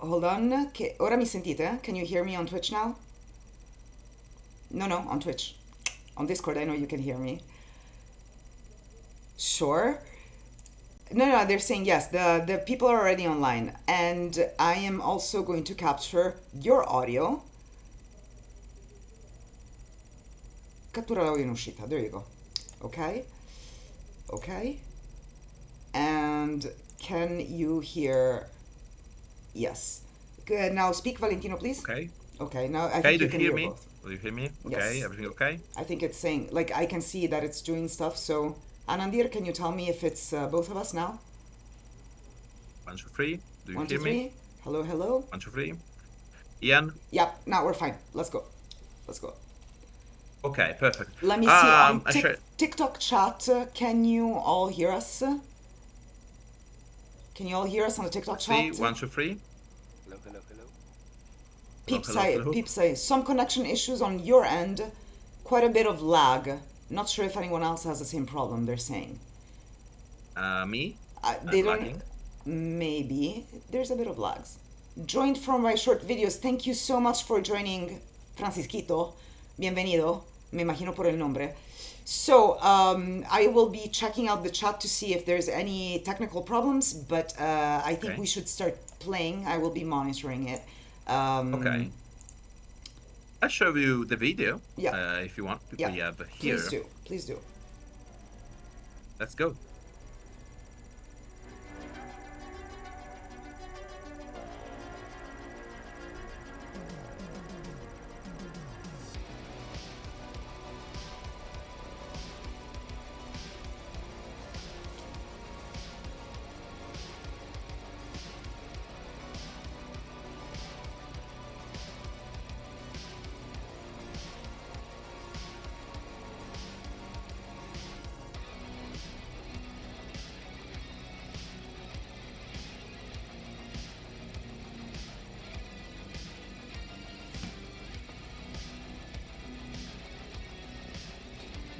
hold on. Ora mi sentite? Can you hear me on Twitch now? No, on Twitch. On Discord, I know you can hear me. Sure. No, they're saying yes. The people are already online, and I am also going to capture your audio. Cattura l'audio in uscita. There you go. Okay. And can you hear? Yes. Good. Now speak, Valentino, please. Okay. Now I think you can hear both. Do you hear me? Yes. Okay. Everything okay? I think it's saying, like, I can see that it's doing stuff. So, Anandir, can you tell me if it's both of us now? 1, 2, 3. Do you 1, 2, hear 3. me? Hello. 1, 2, 3. Ian? Yep. Now we're fine. Let's go. Okay, perfect. Let me see on TikTok chat. Can you all hear us? Can you all hear us on the TikTok chat? 1, 2, 3. Hello. Peeps say some connection issues on your end. Quite a bit of lag. Not sure if anyone else has the same problem. They're saying. Me? They don't. Lagging. Maybe there's a bit of lags. Joined from my short videos. Thank you so much for joining, Francisquito. Bienvenido. Me imagino por el nombre. So, I will be checking out the chat to see if there's any technical problems, but I think we should start playing. I will be monitoring it. Okay. I'll show you the video. Yeah. If you want. Yeah. We have here. Please do. Let's go.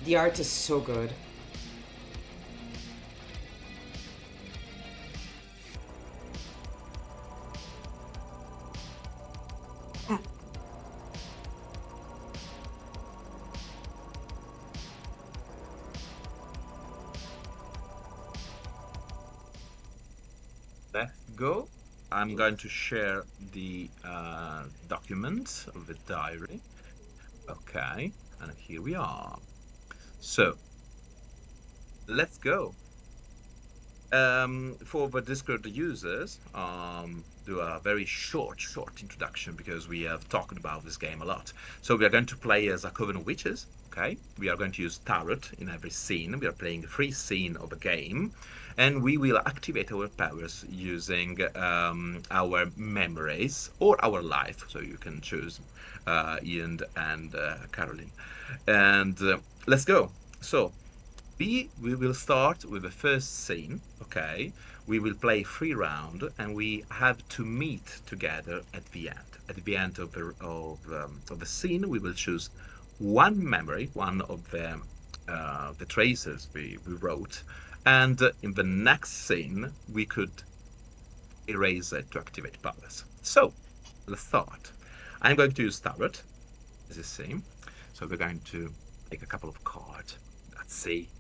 The art is so good. Let's go. I'm going to share the document of the diary. Okay, and here we are. So, let's go. For the Discord users, do a very short introduction because we have talked about this game a lot. So we are going to play as a Coven of Witches, okay? We are going to use tarot in every scene. We are playing the free scene of the game. And we will activate our powers using our memories or our life. So you can choose Ian and Caroline. And let's go. So we will start with the first scene, okay? We will play 3 rounds, and we have to meet together at the end. At the end of the scene, we will choose one memory, one of the traces we wrote, and in the next scene, we could erase it to activate powers. So let's start. I'm going to use tarot, as you see. So we're going to take a couple of cards. Let's see.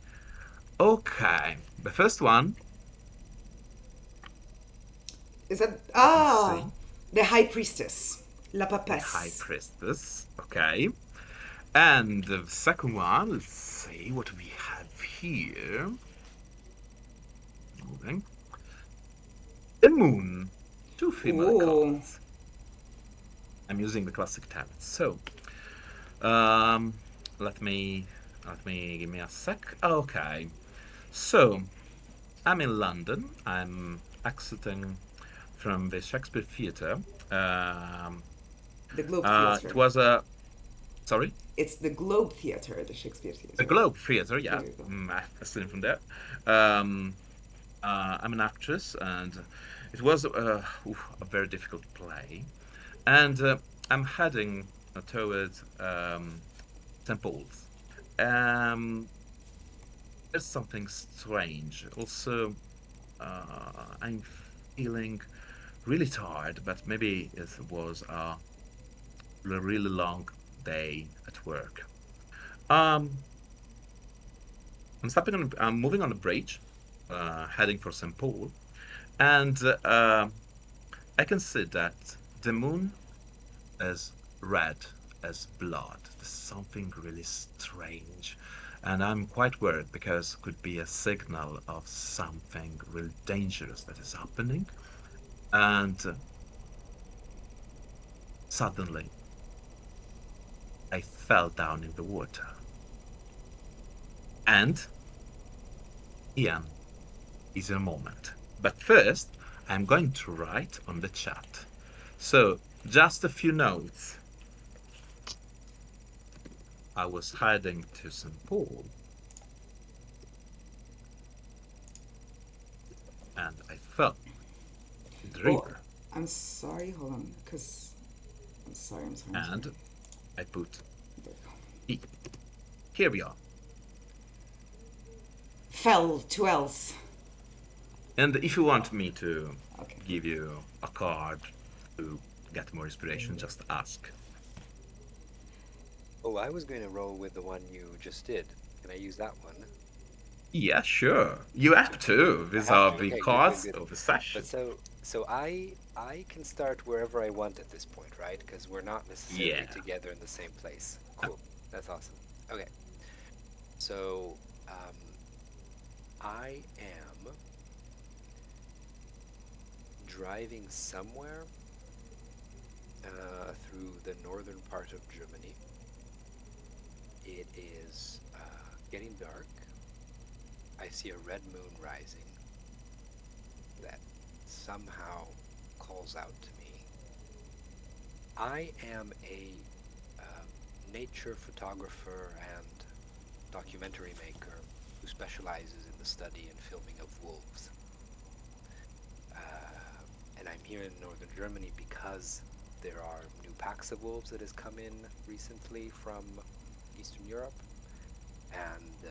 Okay, the first one. Is that the High Priestess, La Papesse. The High Priestess. Okay, and the second one. Let's see what we have here. Moving. The Moon. 2 female cards. I'm using the classic tablets. So, let me give me a sec. Okay, so I'm in London. I'm exiting from the Shakespeare Theatre. The Globe Theatre. It was a. Sorry. It's the Globe Theatre, the Shakespeare Theatre. The Globe Theatre, yeah. I still from there. I'm an actress, and it was a very difficult play. And I'm heading towards St. Paul's. There's something strange. Also, I'm feeling really tired, but maybe it was a really long day at work. Um, I'm moving on the bridge, heading for St. Paul, and I can see that the moon is red as blood. There's something really strange, and I'm quite worried because it could be a signal of something really dangerous that is happening. And suddenly, I fell down in the water. And Ian is a moment. But first, I'm going to write on the chat. So, just a few notes. I was heading to St. Paul, and I fell in the Oh, river, I'm sorry. Hold on, because I'm sorry. I'm sorry. I'm sorry. and I put There we go. E. Here we are. Fell to else. And if you want me to Okay. give you a card to get more inspiration, just ask. Oh, I was going to roll with the one you just did. Can I use that one? Yeah, sure. You have to. These I have are to. the Okay, cards good. of the session. But so I can start wherever I want at this point, right? Because we're not necessarily Yeah. together in the same place. Cool. That's awesome. Okay. So I am driving somewhere through the northern part of Germany. It is getting dark. I see a red moon rising that somehow calls out to me. I am a nature photographer and documentary maker who specializes in the study and filming of wolves. And I'm here in northern Germany because there are new packs of wolves that has come in recently from Eastern Europe, and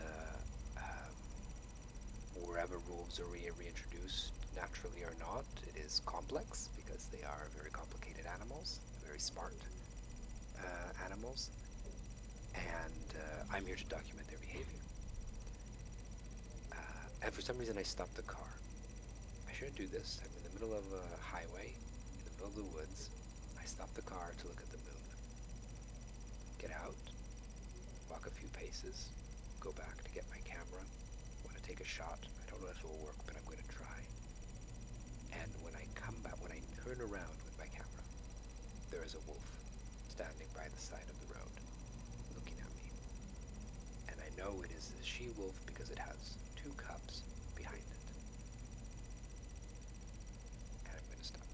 wherever wolves are reintroduced, naturally or not, it is complex because they are very complicated animals, very smart animals, and I'm here to document their behavior. And for some reason I stopped the car. I shouldn't do this. I'm in the middle of a highway, in the middle of the woods. I stop the car to look at the moon. Get out, walk a few paces, go back to get my camera. Want to take a shot. I don't know if it will work, but I'm going to try. And when I come back, when I turn around with my camera, there is a wolf standing by the side of the road, looking at me. And I know it is the she-wolf because it has two cubs behind it. And I'm going to stop.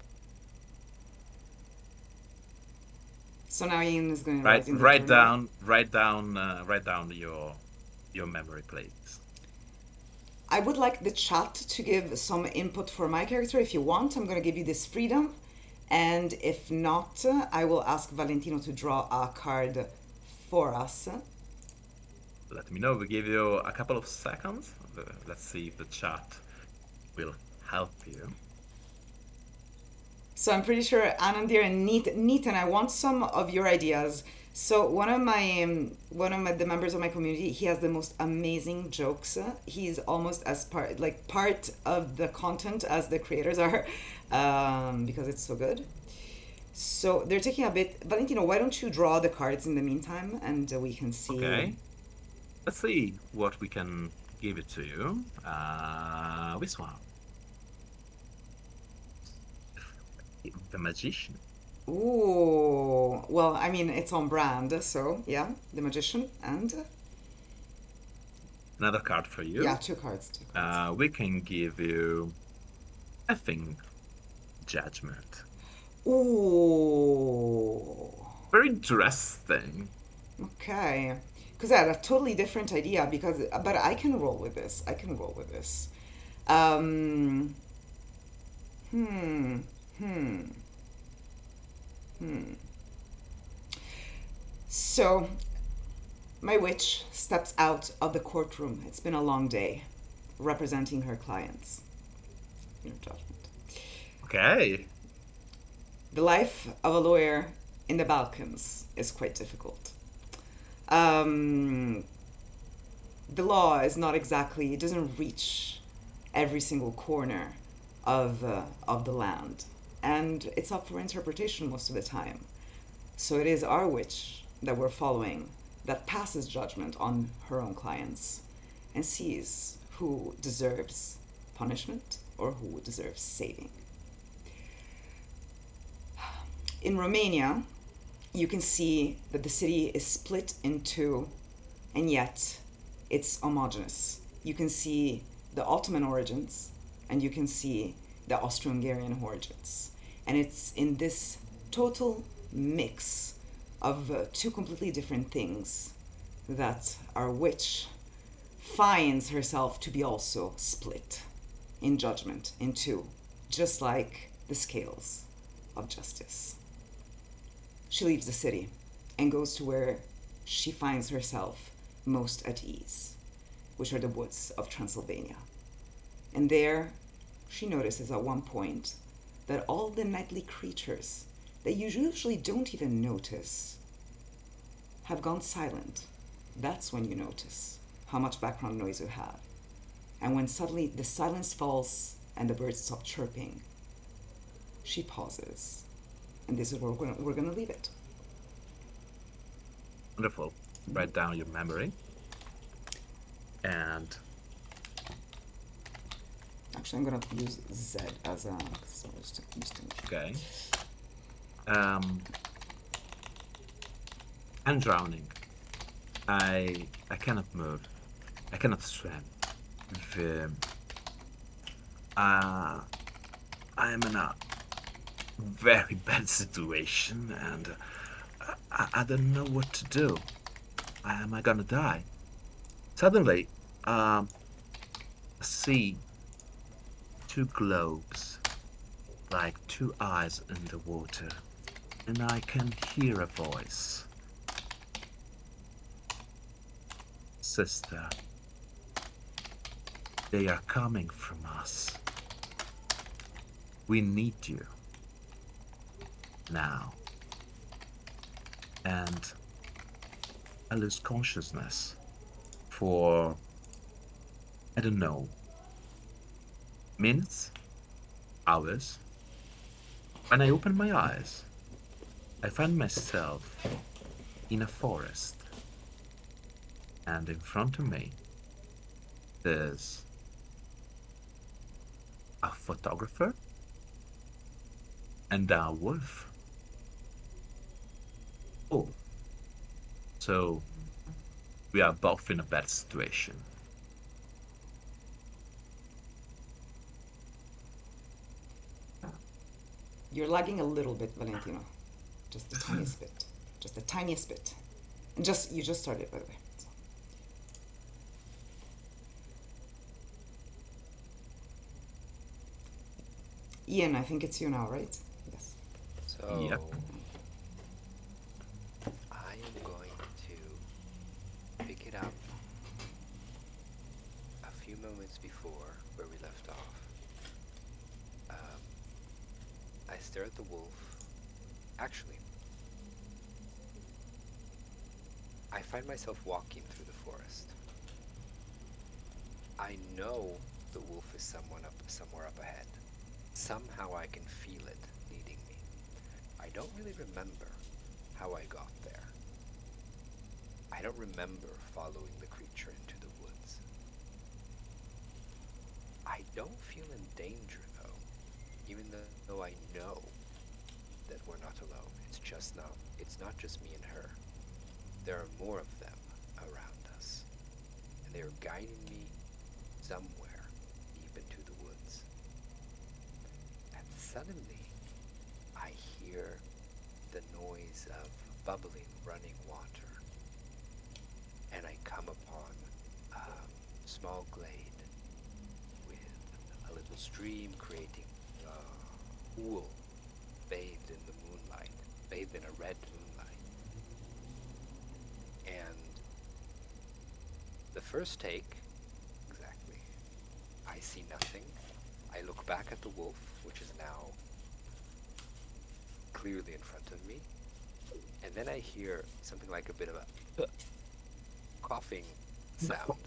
So now Ian is going to Write, rise in the write journal. write down your memory, please. I would like the chat to give some input for my character if you want. I'm going to give you this freedom. And if not, I will ask Valentino to draw a card for us. Let me know. We give you a couple of seconds. Let's see if the chat will help you. So I'm pretty sure Anandir and Neat, and I want some of your ideas. So one of the members of my community, he has the most amazing jokes. He's almost as part of the content as the creators are, because it's so good. So they're taking a bit. Valentino, why don't you draw the cards in the meantime, and we can see. Okay. Let's see what we can give it to you. This one. The Magician. Ooh, well, I mean, it's on brand, so yeah, the magician and Another card for you. yeah, two cards. We can give you, I think, Judgment. Ooh, Very interesting. okay. Because I had a totally different idea but I can roll with this. Um, hmm, hmm, hmm. So, my witch steps out of the courtroom. It's been a long day, representing her clients. Your judgment. Okay. The life of a lawyer in the Balkans is quite difficult. The law is not exactly, it doesn't reach every single corner of the land. And it's up for interpretation most of the time. So it is our witch that we're following that passes judgment on her own clients and sees who deserves punishment or who deserves saving. In Romania, you can see that the city is split in two, and yet it's homogeneous. You can see the Ottoman origins, and you can see the Austro-Hungarian origins. And it's in this total mix of two completely different things that our witch finds herself to be also split in judgment in two, just like the scales of justice. She leaves the city and goes to where she finds herself most at ease, which are the woods of Transylvania. And there, she notices at one point that all the nightly creatures that you usually don't even notice have gone silent. That's when you notice how much background noise you have. And when suddenly the silence falls and the birds stop chirping, she pauses. And this is where we're gonna leave it. Wonderful. Write down your memory. And actually, I'm gonna use Z as a. okay. I'm drowning. I cannot move. I cannot swim. I am in a very bad situation, and I don't know what to do. Am I gonna die? Suddenly, I see two globes, like two eyes in the water, and I can hear a voice. Sister, they are coming from us. We need you now. And I lose consciousness for, I don't know, minutes, hours. When I open my eyes, I find myself in a forest. And in front of me, there's a photographer and a wolf. Oh, so we are both in a bad situation. You're lagging a little bit, Valentino. Just the tiniest bit. Just the tiniest bit. And you just started, by the way. So. Ian, I think it's you now, right? Yes. So, Yep. I am going to pick it up a few moments before where we left off. I stare at the wolf. Actually, I find myself walking through the forest. I know the wolf is somewhere up ahead. Somehow I can feel it leading me. I don't really remember how I got there. I don't remember following the creature into the woods. I don't feel in danger though, even though I know that we're not alone. It's not just me and her. There are more of them around us, and they are guiding me somewhere deep into the woods. And suddenly, I hear the noise of bubbling, running water, and I come upon a small glade with a little stream creating a pool bathed in the moonlight, bathed in a red moonlight. And the first take, exactly, I see nothing. I look back at the wolf, which is now clearly in front of me, and then I hear something like a bit of a coughing sound.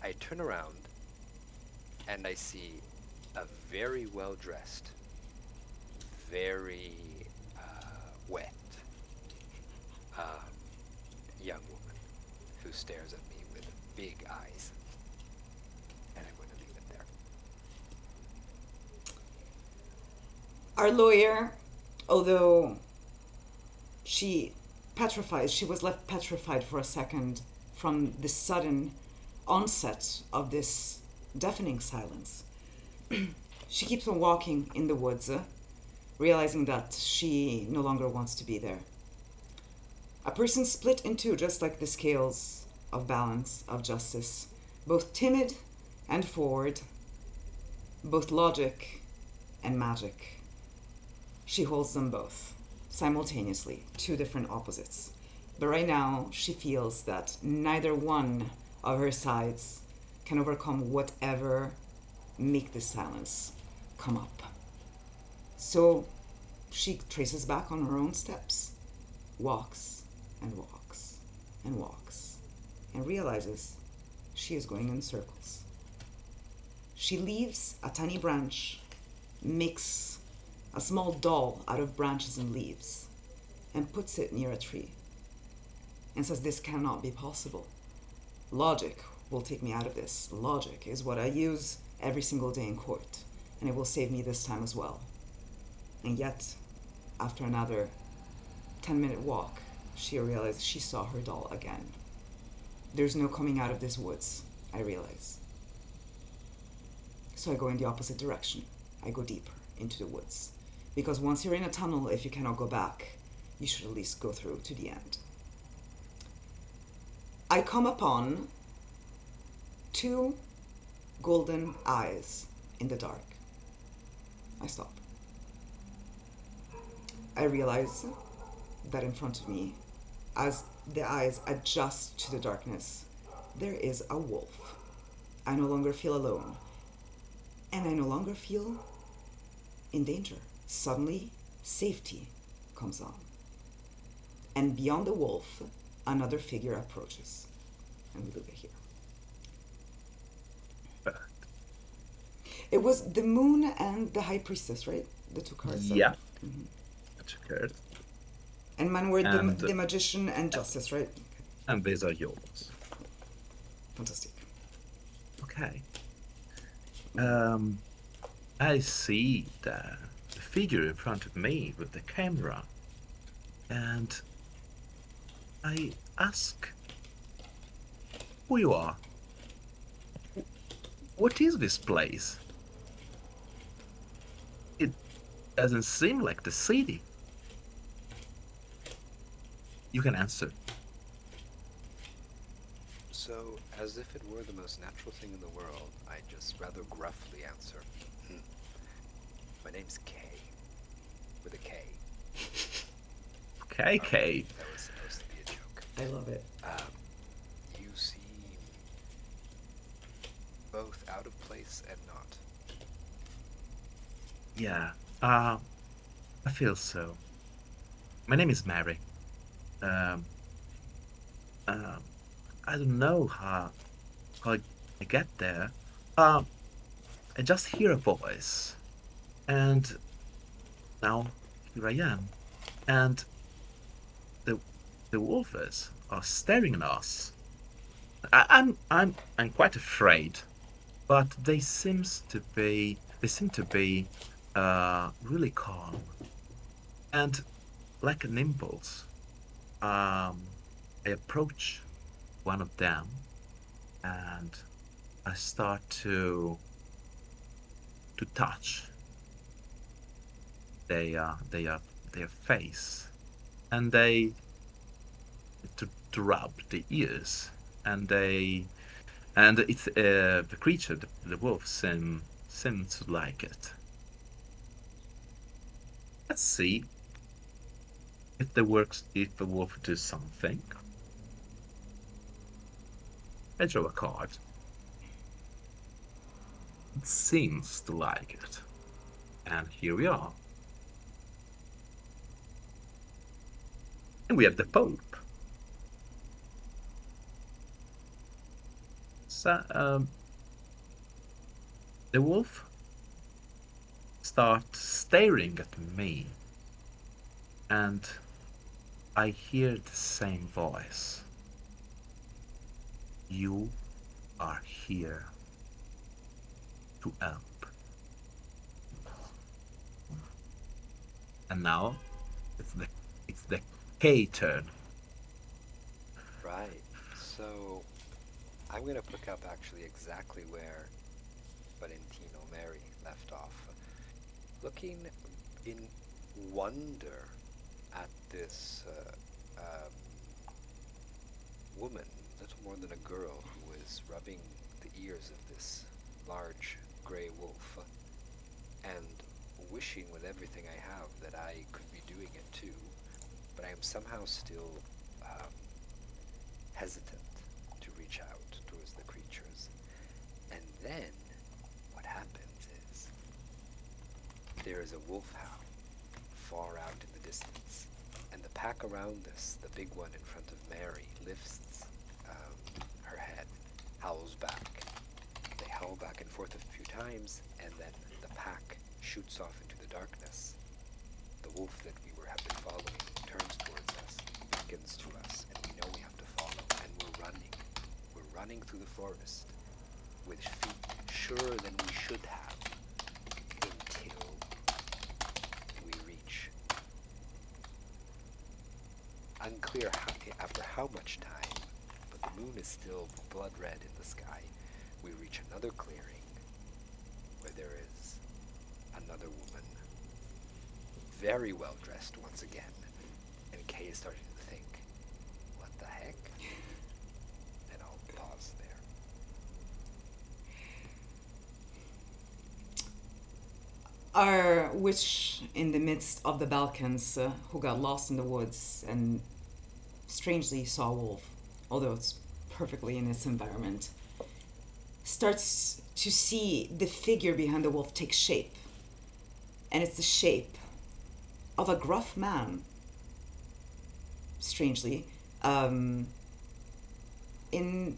I turn around, and I see a very well-dressed, very wet young woman who stares at me with big eyes. And I'm going to leave it there. Our lawyer, although she was left petrified for a second from the sudden onset of this deafening silence. She keeps on walking in the woods, realizing that she no longer wants to be there. A person split in two, just like the scales of balance, of justice, both timid and forward, both logic and magic. She holds them both simultaneously, two different opposites. But right now, she feels that neither one of her sides can overcome whatever make this silence come up. So she traces back on her own steps, walks and walks and walks, and realizes she is going in circles. She leaves a tiny branch, makes a small doll out of branches and leaves, and puts it near a tree, and says, "This cannot be possible. Logic will take me out of this. Logic is what I use every single day in court, and it will save me this time as well." And yet, after another 10-minute walk, she realized she saw her doll again. There's no coming out of this woods, I realize. So I go in the opposite direction. I go deeper into the woods. Because once you're in a tunnel, if you cannot go back, you should at least go through to the end. I come upon two golden eyes in the dark. I stop. I realize that in front of me, as the eyes adjust to the darkness, there is a wolf. I no longer feel alone, and I no longer feel in danger. Suddenly, safety comes on. And beyond the wolf, another figure approaches. And we leave it here. It was the moon and the high priestess, right? The two cards. Yeah. Mm-hmm. That's correct. And mine were the magician and justice, right? And these are yours. Fantastic. Okay. I see the figure in front of me with the camera, and I ask who you are. What is this place? It doesn't seem like the city. You can answer. So, as if it were the most natural thing in the world, I just rather gruffly answer. My name's Kay. With a K. KK. That was supposed to be a joke. I love it. You seem both out of place and not. Yeah, I feel so. My name is Mary. I don't know how I get there. I just hear a voice, and now here I am, and the wolves are staring at us. I'm quite afraid, but they seem to be really calm, and like an impulse, I approach one of them, and I start to touch their face, and they to rub the ears, and it's the creature, the wolf, seems to like it. Let's see if the wolf does something. I draw a card. It seems to like it. And here we are. And we have the Pope. So, the wolf starts staring at me, and I hear the same voice. You are here to help. And now it's the K turn. Right. So I'm going to pick up actually exactly where Valentino Mary left off. Looking in wonder at this woman, little more than a girl, who is rubbing the ears of this large gray wolf, and wishing with everything I have that I could be doing it too, but I am somehow still hesitant to reach out towards the creatures. And then what happens is there is a wolf howl far out in the distance, and the pack around us, the big one in front of Mary, lifts her head, howls back. They howl back and forth a few times, and then the pack shoots off into the darkness. The wolf that have been following turns towards us, beckons to us, and we know we have to follow, and we're running. We're running through the forest with feet surer than we should have until we reach. Unclear after how much time, but the moon is still blood red in the sky. We reach another clearing where there is another woman, very well dressed once again, and Kay is starting to think, what the heck? And I'll pause there. Our witch in the midst of the Balkans, who got lost in the woods and strangely saw a wolf, although it's perfectly in its environment, starts to see the figure behind the wolf take shape. And it's the shape of a gruff man, strangely, in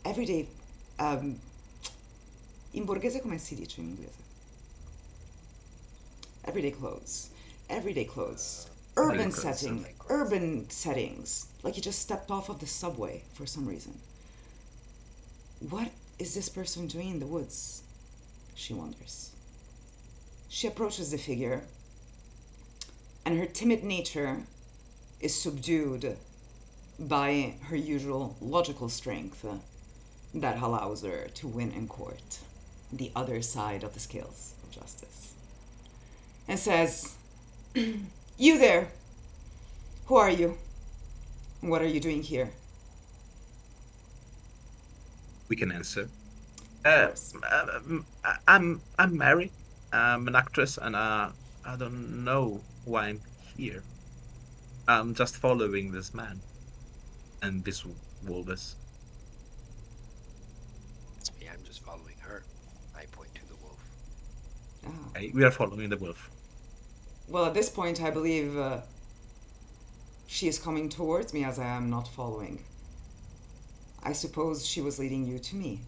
everyday, in borghese come si dice in inglese? Everyday clothes, urban settings, like he just stepped off of the subway for some reason. What is this person doing in the woods? She wonders. She approaches the figure, and her timid nature is subdued by her usual logical strength that allows her to win in court, the other side of the scales of justice, and says, "You there, who are you? What are you doing here?" We can answer. Of I'm Mary. I'm an actress, and I don't know why I'm here. I'm just following this man and this wolves. It's me, I'm just following her. I point to the wolf. Oh. Okay, we are following the wolf. Well, at this point, I believe she is coming towards me as I am not following. I suppose she was leading you to me.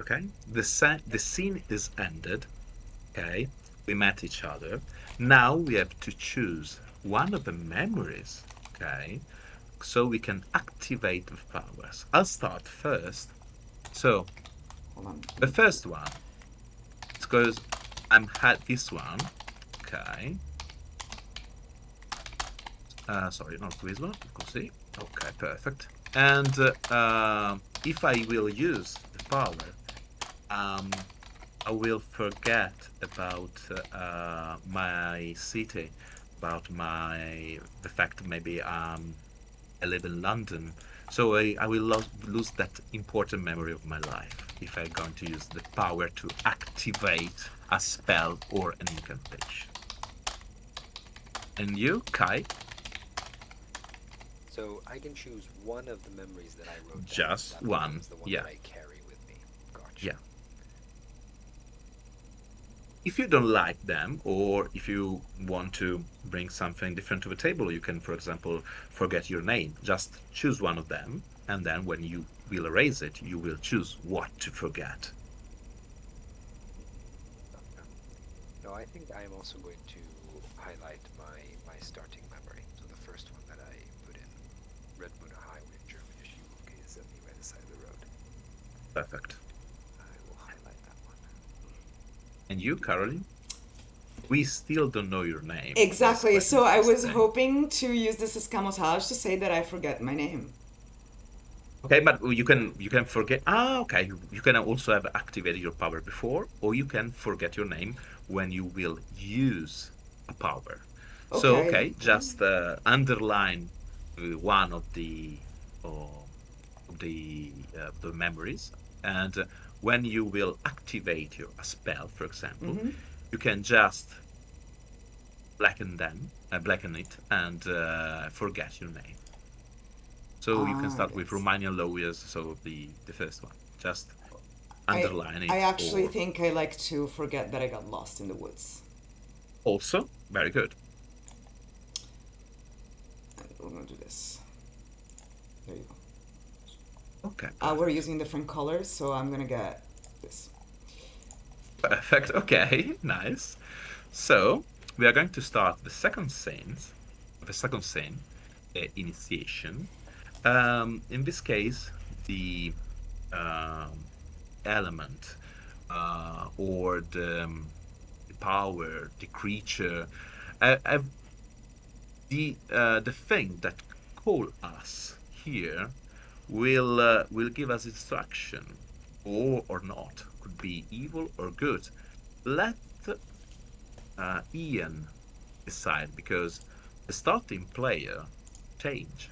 Okay, the scene is ended. Okay, we met each other. Now we have to choose one of the memories. Okay, so we can activate the powers. I'll start first. So Hold on. the first one, it's because I'm had this one. Okay. Sorry, not this one. You can see. Okay, perfect. And if I will use the power, I will forget about my city, about the fact that maybe I live in London. So I will lose that important memory of my life if I'm going to use the power to activate a spell or an incantation. And you, Kai? So I can choose one of the memories that I wrote down. Just That one, becomes the one yeah. that I carry with me. Gotcha. Yeah. If you don't like them, or if you want to bring something different to the table, you can, for example, forget your name. Just choose one of them, and then when you will erase it, you will choose what to forget. Okay. No, I think I am also going to highlight my starting memory. So the first one that I put in, Red Moon Highway in German, is at me by the side of the road. Perfect. I will highlight that one. And you, Caroline? We still don't know your name. Exactly. That's quite So I was interesting. hoping to use this escamotage to say that I forget my name. Okay, but you can forget. Okay. You can also have activated your power before, or you can forget your name when you will use a power. So Okay. just underline one of the memories, and when you will activate a spell, for example, you can just blacken it, and forget your name. So you can start with Yes. Romanian lawyers. So the first one, just I underline I it, actually or think I like to forget that I got lost in the woods. also very good. And we're gonna do this. There you go. Okay, We're perfect. using different colors, so I'm gonna get this. Perfect. Okay, nice. So we are going to start the second scene, initiation. In this case, the element or the power, the creature, the thing that call us here will give us instruction, or not. Could be evil or good. Let Ian decide, because the starting player change.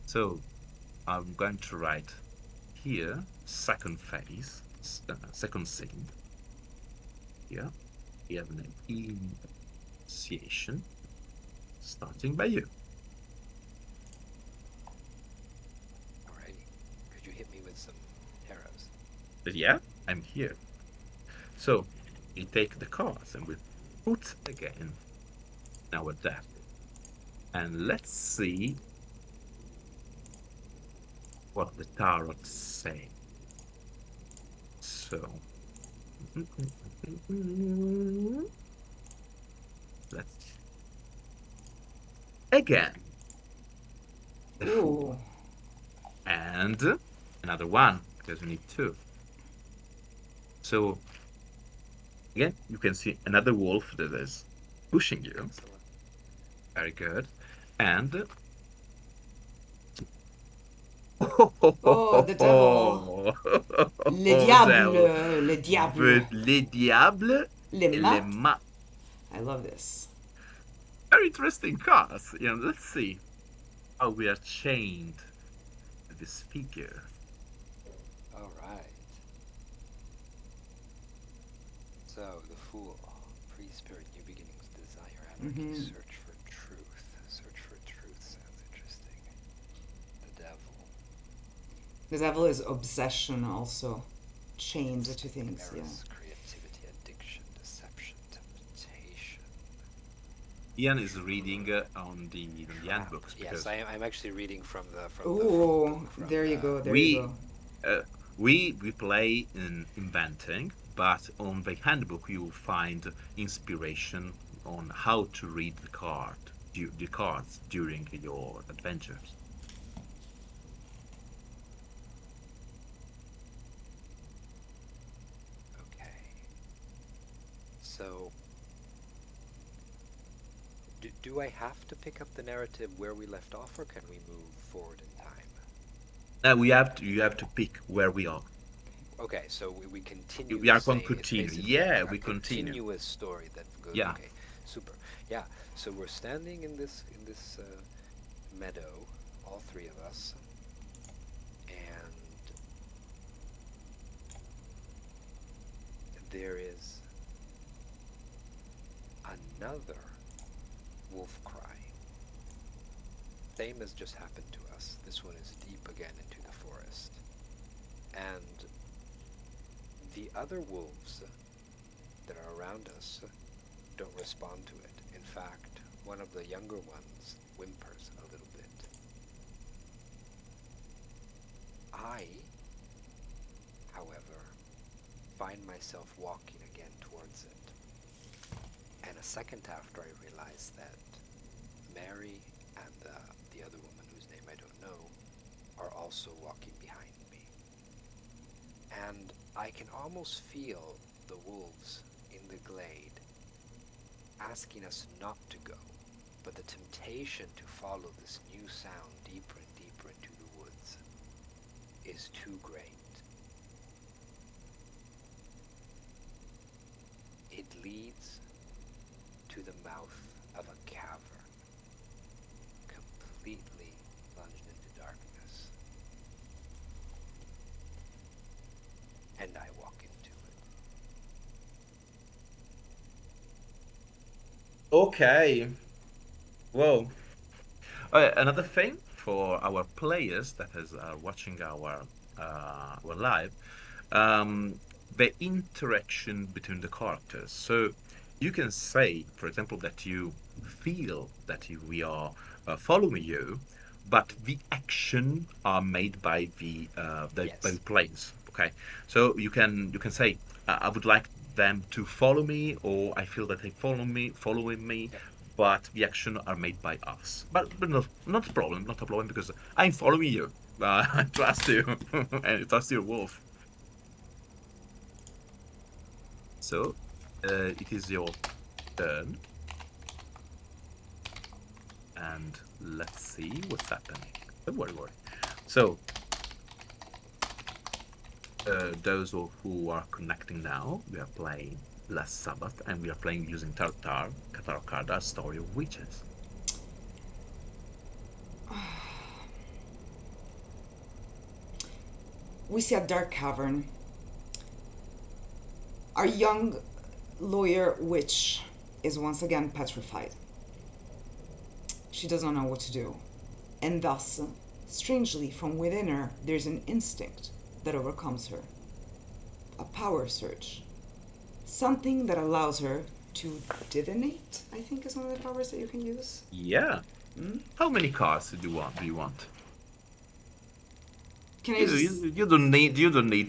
So I'm going to write here second phase, second scene. Here we have an initiation, starting by you. Alrighty. Could you hit me with some arrows? But yeah, I'm here. So we take the cards and we put again in our deck. And let's see what the tarot say. So let's again the Fool. Ooh. And another one, because we need two. So again, you can see another wolf that is pushing you. Excellent. Very good. And Oh, the devil. Le devil. diable. Le diable. Les diables Le et les mat. mâts. I love this. Very interesting cards. Let's see how we are chained to this figure. All right. So, the Fool. Free spirit, new beginnings, desire anarchy, search for truth. Search for truth sounds interesting. The Devil. The devil is obsession also. Chained to things, yeah. Chimeras, creativity, addiction, deception, temptation. Ian is reading on the handbooks. Yes, I'm actually reading from the Ooh, book, there you go, there we you go. we play in inventing, but on the handbook you will find inspiration on how to read the cards during your adventures. Okay. So, do I have to pick up the narrative where we left off, or can we move forward in time? You have to pick where we are. Okay, so we continue. We are saying continue. it's basically Yeah, a we continue. continuous story that goes. Yeah. Okay, super. Yeah. So we're standing in this meadow, all three of us, and there is another wolf cry. Same as just happened to us. This one is deep again into the forest. And the other wolves that are around us don't respond to it. In fact, one of the younger ones whimpers a little bit. I, however, find myself walking again towards it. And a second after I realize that Mary and the other woman whose name I don't know are also walking behind me. And I can almost feel the wolves in the glade asking us not to go, but the temptation to follow this new sound deeper and deeper into the woods is too great. It leads to the mouth of a cavern, completely plunged into darkness. And I walk into it. Okay. Whoa. Another thing for our players that is watching our live, the interaction between the characters. So you can say, for example, that you feel that we are following you, but the action are made by the Yes. by the players. Okay, so you can say, I would like them to follow me, or I feel that they following me, but the action are made by us. But not a problem, because I'm following you. I trust you, and I trust your wolf. So, it is your turn, and let's see what's happening. Don't worry. So, those who are connecting now, we are playing Last Sabbath, and we are playing using Tartar card, Story of Witches. We see a dark cavern. Our young lawyer witch is once again petrified. She doesn't know what to do. And thus, strangely, from within her, there's an instinct that overcomes her. A power surge. Something that allows her to divinate, I think is one of the powers that you can use. Yeah. How many cards do you want? Can I You don't need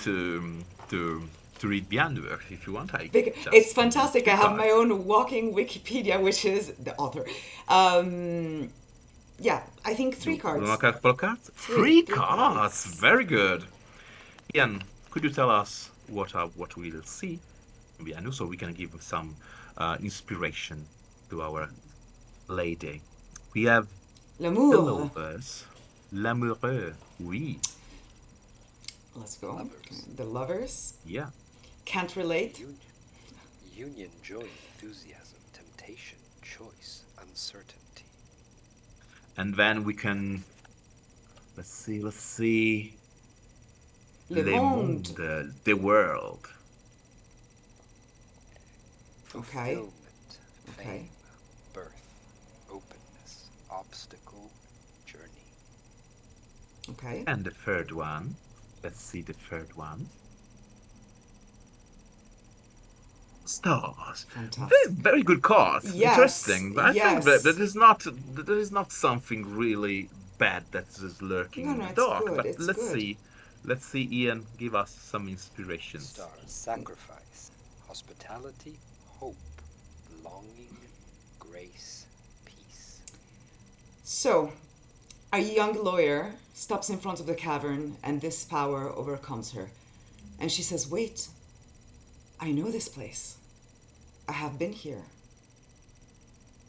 to read the handbook if you want. It's fantastic. I have cards. my own walking Wikipedia, which is the author. Yeah, I think 3 cards. You want a couple of cards? Three Three cards. Very good. Ian, could you tell us what we'll see in the handbook, so we can give some inspiration to our lady? We have the L'amour. lovers, l'amoureux. Oui. Let's go. Lovers. The lovers. Yeah. Can't relate. Union, joy, enthusiasm, temptation, choice, uncertainty. And then we can, let's see. Le monde. The world. Okay. Fulfillment, Okay. fame, birth, openness, obstacle, journey. Okay. And the third one. Let's see the third one. Stars. Fantastic. Very good cards. Yes, Interesting. But I think yes. that there is not something really bad that is lurking No, in no, the it's dark. good, But it's let's good. see. Let's see, Ian, give us some inspirations. Stars, sacrifice, hospitality, hope, longing, grace, peace. So, a young lawyer stops in front of the cavern, and this power overcomes her. And she says, "Wait, I know this place. I have been here.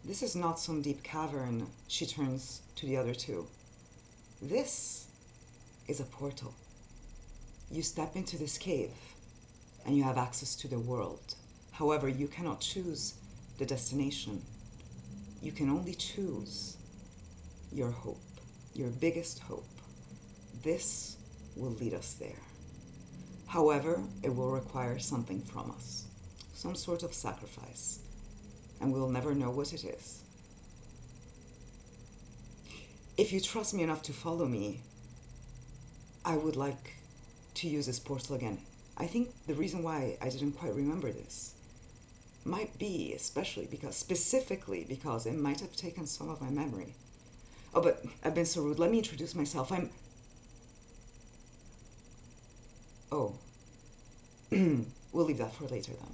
This is not some deep cavern." She turns to the other two. "This is a portal. You step into this cave, and you have access to the world. However, you cannot choose the destination. You can only choose your hope, your biggest hope. This will lead us there. However, it will require something from us, some sort of sacrifice, and we'll never know what it is. If you trust me enough to follow me, I would like to use this portal again." I think the reason why I didn't quite remember this might be, specifically because it might have taken some of my memory. Oh, but I've been so rude. Let me introduce myself. Oh. We'll leave that for later then.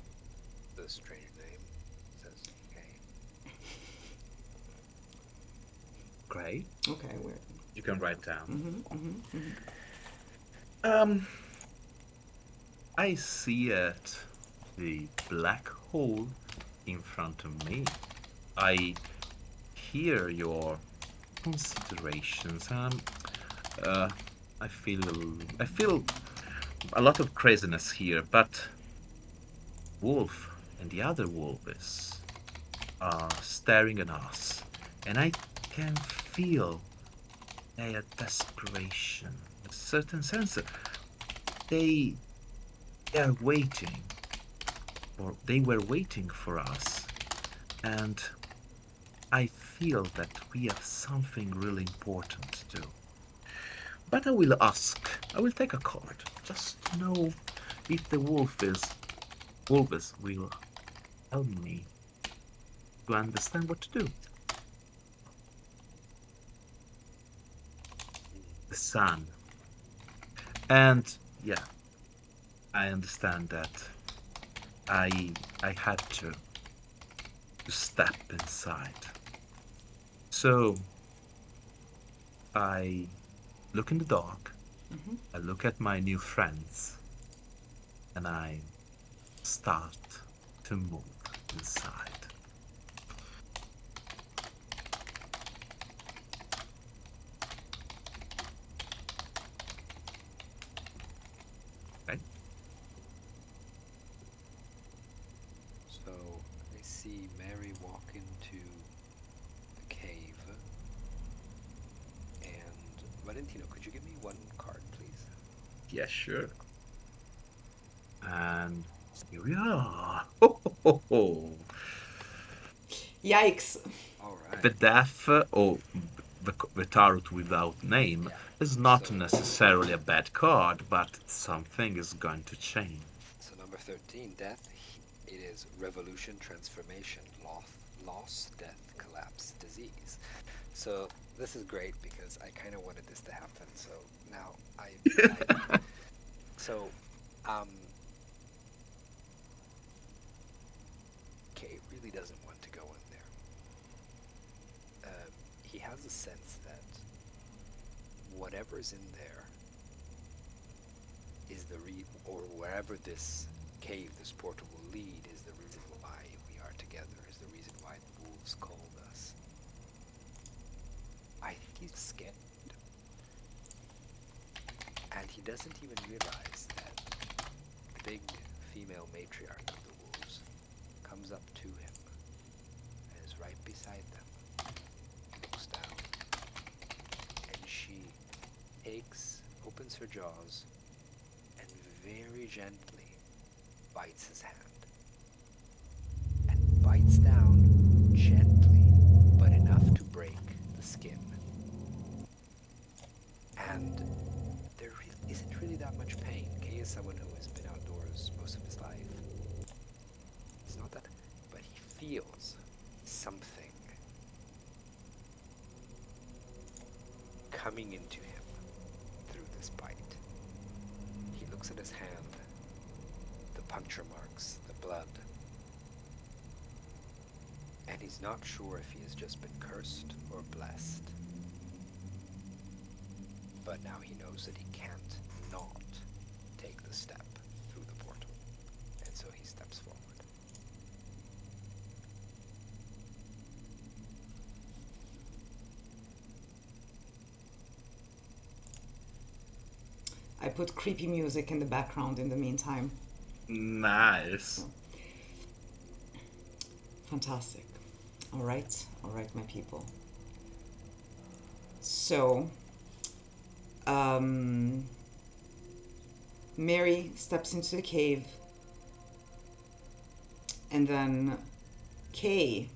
The strange name says okay. Great. Okay, weird. You can write down. I see it, the black hole in front of me. I hear your considerations, and I feel a lot of craziness here, but Wolf and the other wolves are staring at us, and I can feel their desperation, a certain sense. They are waiting, or they were waiting for us, and I feel that we have something really important to do. But I will take a card, just to know if the wolves will help me to understand what to do. The sun. And yeah, I understand that I had to step inside. So I look in the dark, I look at my new friends, and I start to move inside. Okay. So I see Mary walk into the cave. And Valentino, could you give me one card, please? Yeah, sure. And here we are. Ho, ho, ho, ho. Yikes. All right. The death, or the tarot without name, is not necessarily a bad card, but something is going to change. So number 13, death. It is revolution, transformation, loss, death, collapse, disease. So this is great because I kind of wanted this to happen. So now Kate really doesn't want to go in there. He has a sense that whatever's in there is or wherever this cave, this portal will lead, is the reason why we are together, is the reason why the wolves called us. I think he's scared. And he doesn't even realize that the big female matriarch of the wolves comes up to him and is right beside them. Looks down. And she opens her jaws and very gently bites his hand. And bites down gently, but enough to break the skin. And there isn't really that much pain. Kay is someone who has been outdoors most of his life. It's not that, but he feels something coming into him through this bite. He looks at his hand, the puncture marks, the blood, and he's not sure if he has just been cursed or blessed. But now he knows that he can't not take the step through the portal, and so he steps forward. I put creepy music in the background in the meantime. Nice. Fantastic. All right, my people. So, Mary steps into the cave, and then Kay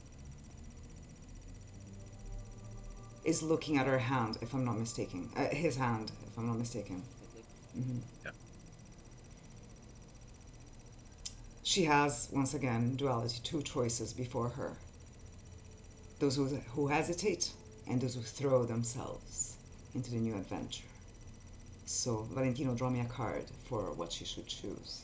is looking at her hand, if I'm not mistaken. His hand, if I'm not mistaken. Mm-hmm. Yeah. She has, once again, duality, two choices before her. Those who hesitate and those who throw themselves into the new adventure. So, Valentino, draw me a card for what she should choose.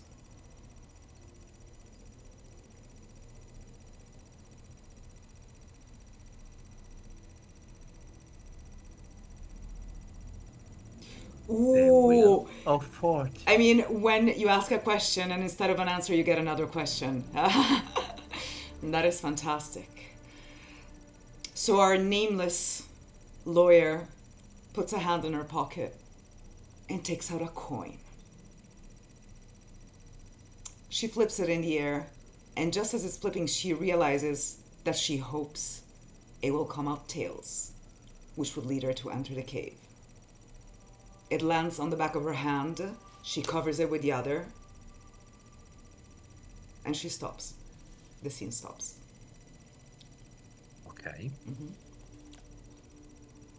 The Wheel Ooh! of Fortune. I mean, when you ask a question and instead of an answer, you get another question. That is fantastic. So, our nameless lawyer puts a hand in her pocket and takes out a coin. She flips it in the air, and just as it's flipping, she realizes that she hopes it will come out tails, which would lead her to enter the cave. It lands on the back of her hand. She covers it with the other, and she stops. The scene stops. Okay.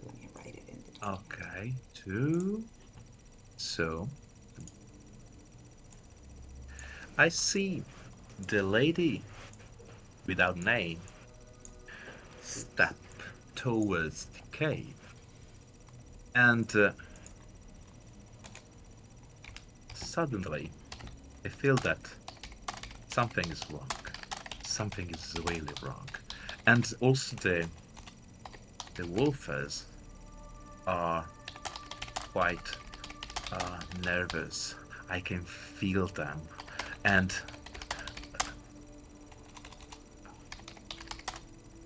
Let me write it in the document. Okay. 2. So I see the lady without name step towards the cave, and suddenly I feel that something is wrong. Something is really wrong. And also the wolfers are quite nervous. I can feel them. And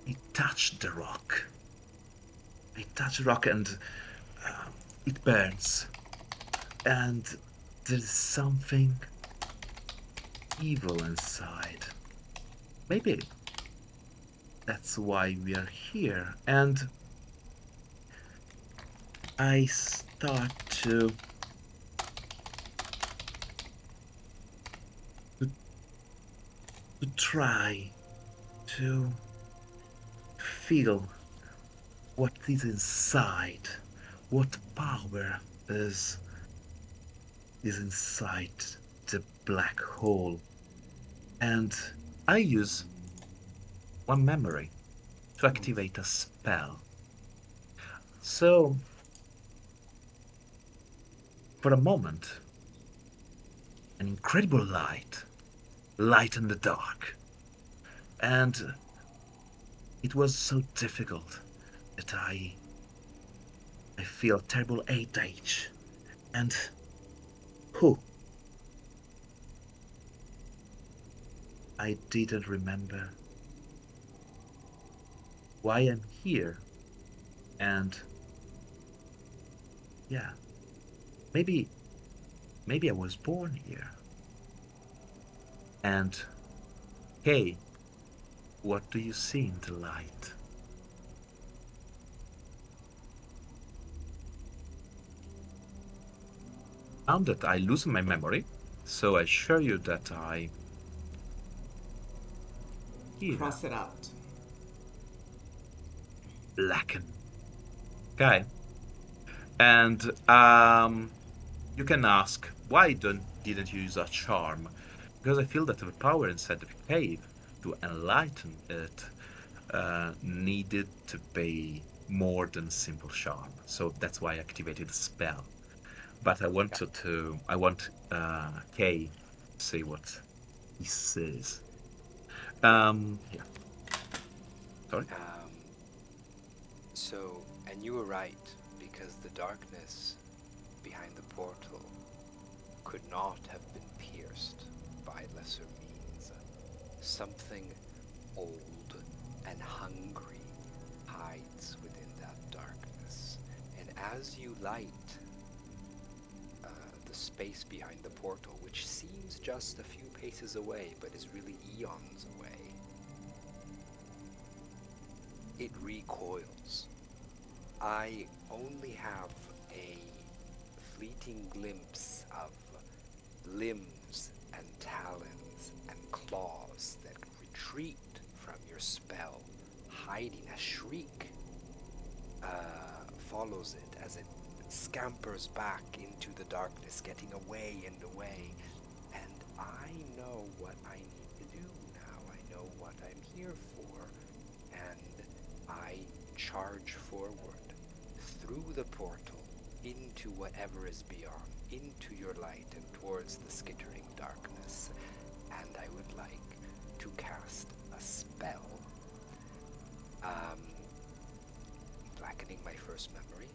I touch the rock. I touch the rock and it burns. And there's something evil inside. Maybe that's why we are here. And I start to try to feel what is inside, what power is inside the black hole. And I use one memory to activate a spell. So, for a moment, an incredible light in the dark. And it was so difficult that I feel terrible headache. And I didn't remember why I'm here. And yeah, maybe I was born here. And hey, what do you see in the light? Now that I lose my memory, so I assure you that I hear Cross it out. blacken. Okay. And you can ask, why didn't you use a charm? Because I feel that the power inside the cave to enlighten it needed to be more than simple charm. So that's why I activated the spell. But I want Kay to say what he says. Yeah. Sorry? So, and you were right, because the darkness behind the portal could not have been pierced by lesser means. Something old and hungry hides within that darkness. And as you light the space behind the portal, which seems just a few paces away, but is really eons away, it recoils. I only have a fleeting glimpse of limbs and talons and claws that retreat from your spell, hiding. A shriek follows it as it scampers back into the darkness, getting away and away. And I know what I need to do now. I know what I'm here for. And I charge forward through the portal into whatever is beyond, into your light and towards the skittering darkness. And I would like to cast a spell, blackening my first memory.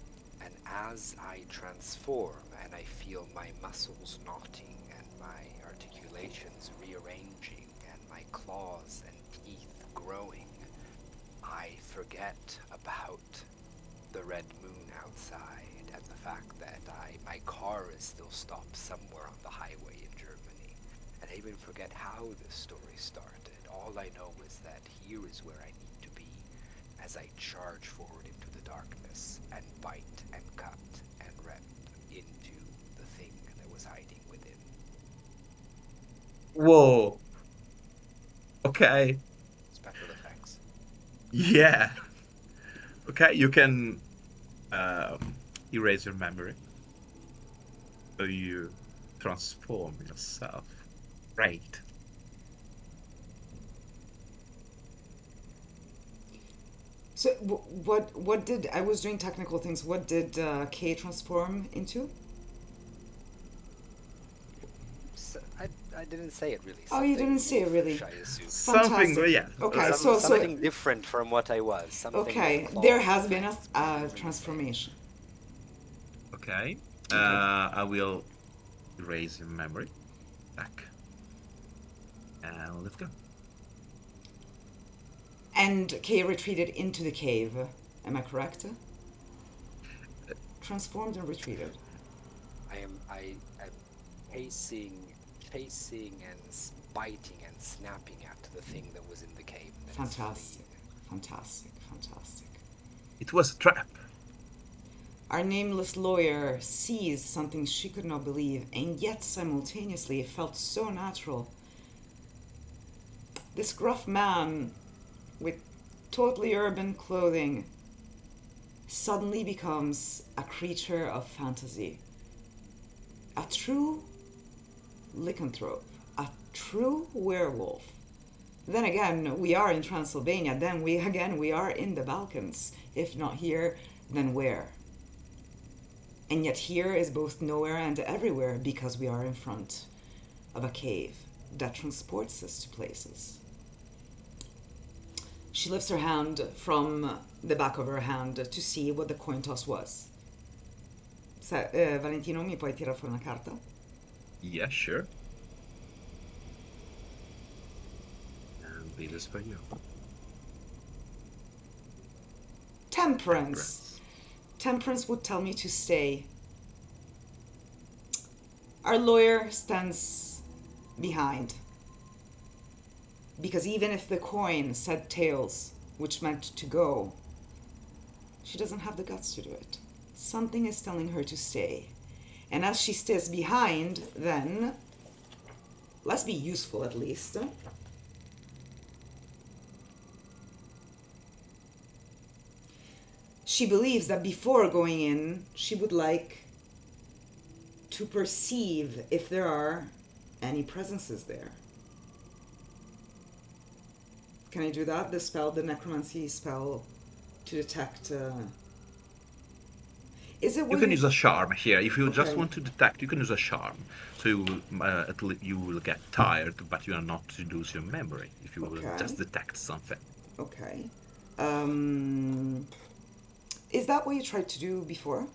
And as I transform and I feel my muscles knotting and my articulations rearranging and my claws and teeth growing, I forget about the red moon outside and the fact that my car is still stopped somewhere on the highway in Germany. And I even forget how this story started. All I know is that here is where I need to be as I charge forward into the darkness and bite and cut and rip into the thing that was hiding within. Whoa. Okay. Special effects. Yeah. Okay, you can erase your memory. So you transform yourself. Great. So what did I was doing technical things? What did K transform into? So, I didn't say it really. Oh, you didn't say it really. I assume. Something, Fantastic. yeah. Okay, Something different from what I was. Something okay, with claws there and has been fangs, a whatever you transformation. Okay. I will erase your memory. Back. And let's go. And K retreated into the cave. Am I correct? Transformed and retreated. I'm chasing and biting and snapping at the thing that was in the cave. that is Fantastic, fleeing. fantastic, fantastic. It was a trap. Our nameless lawyer sees something she could not believe, and yet simultaneously it felt so natural. This gruff man with totally urban clothing suddenly becomes a creature of fantasy. A true lycanthrope, a true werewolf. Then again, we are in Transylvania, then we are in the Balkans. If not here, then where? And yet here is both nowhere and everywhere because we are in front of a cave that transports us to places. She lifts her hand from the back of her hand to see what the coin toss was. Valentino, mi puoi tirare fuori una carta? Yeah, sure. And leave this for you. Temperance. Temperance would tell me to stay. Our lawyer stands behind. Because even if the coin said tails, which meant to go, she doesn't have the guts to do it. Something is telling her to stay. And as she stays behind, then, let's be useful at least. She believes that before going in, she would like to perceive if there are any presences there. Can I do that? The spell, the necromancy spell, to detect... Is it You can use a charm here. If you just Okay. want to detect, you can use a charm. So you will, you will get tired, but you are not to lose your memory if you will Okay. just detect something. Okay. Is that what you tried to do before?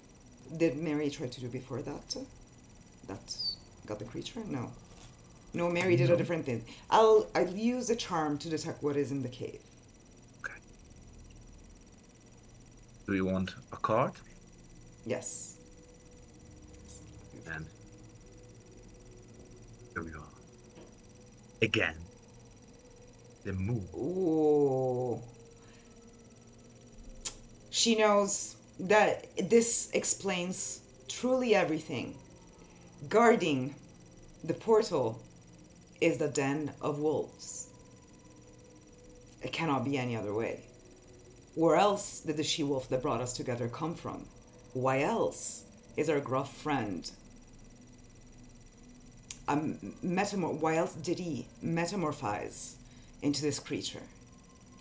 Did Mary try to do before that? That got the creature? No. No, Mary did a No. different thing. I'll use a charm to detect what is in the cave. Okay. Do you want a card? Yes. And here we are. Again. The moon. Ooh. She knows that this explains truly everything. Guarding the portal is the den of wolves. It cannot be any other way. Where else did the she-wolf that brought us together come from? Why else is our gruff friend why else did he metamorphose into this creature?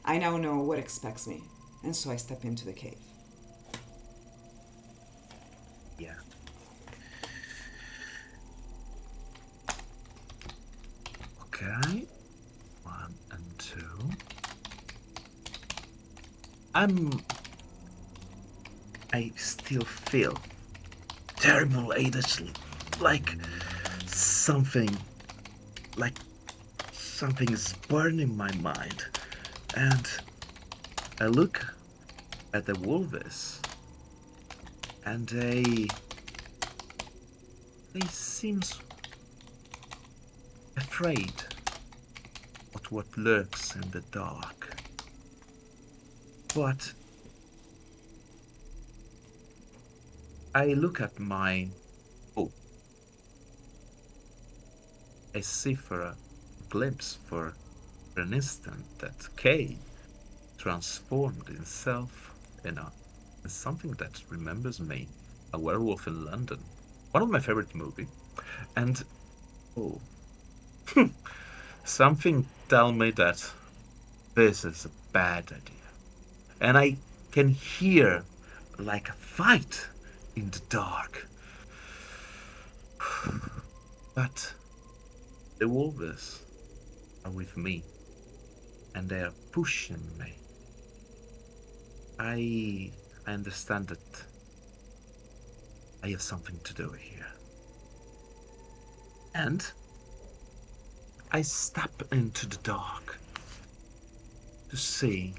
I now know what expects me, and so I step into the cave. Yeah. Okay. 1 and 2. I still feel terrible ADHD, like something is burning my mind, and I look at the wolves, and they seems afraid of what lurks in the dark. But I look at my... Oh. I see for a glimpse, for an instant, that Kay transformed himself in something that remembers me. A Werewolf in London. One of my favorite movies. And... Oh. Something tell me that this is a bad idea. And I can hear like a fight in the dark. But the wolves are with me, and they are pushing me. I understand that I have something to do here. And I step into the dark to see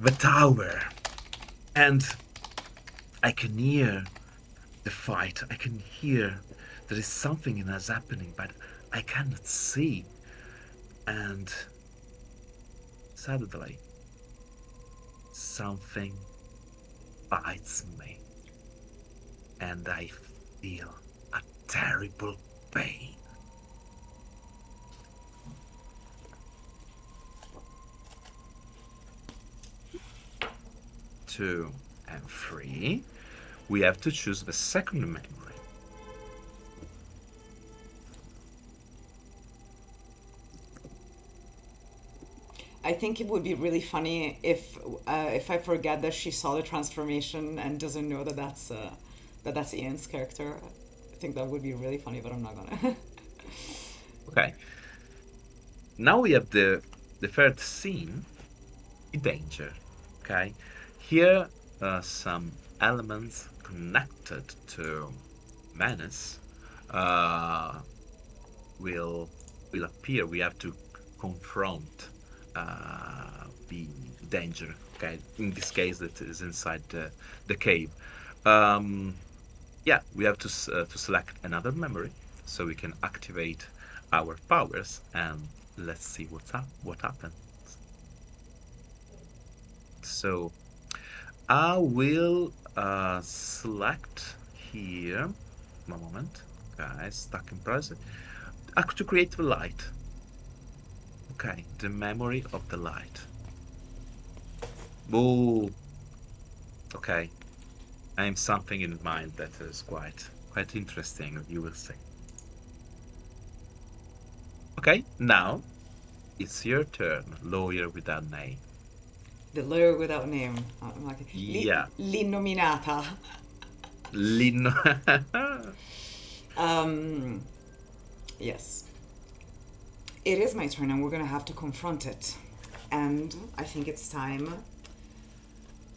the tower, and I can hear the fight. I can hear there is something that is happening, but I cannot see. And suddenly, something bites me, and I feel a terrible pain. Two and 3. We have to choose the second memory. I think it would be really funny if I forget that she saw the transformation and doesn't know that that's Ian's character. I think that would be really funny, but I'm not gonna. Okay. Now we have the third scene, danger. Okay. Here are some elements connected to menace will appear. We have to confront the danger. Okay, in this case, that is inside the cave. Yeah, we have to select another memory so we can activate our powers, and let's see what happens. So I will select here. One moment, guys. Stuck in present. To create the light. Okay, the memory of the light. Oh, okay. I have something in mind that is quite interesting. You will see. Okay, now it's your turn, lawyer without name. The lawyer without name. Yeah. L'innominata. Yes. It is my turn, and we're gonna have to confront it. And I think it's time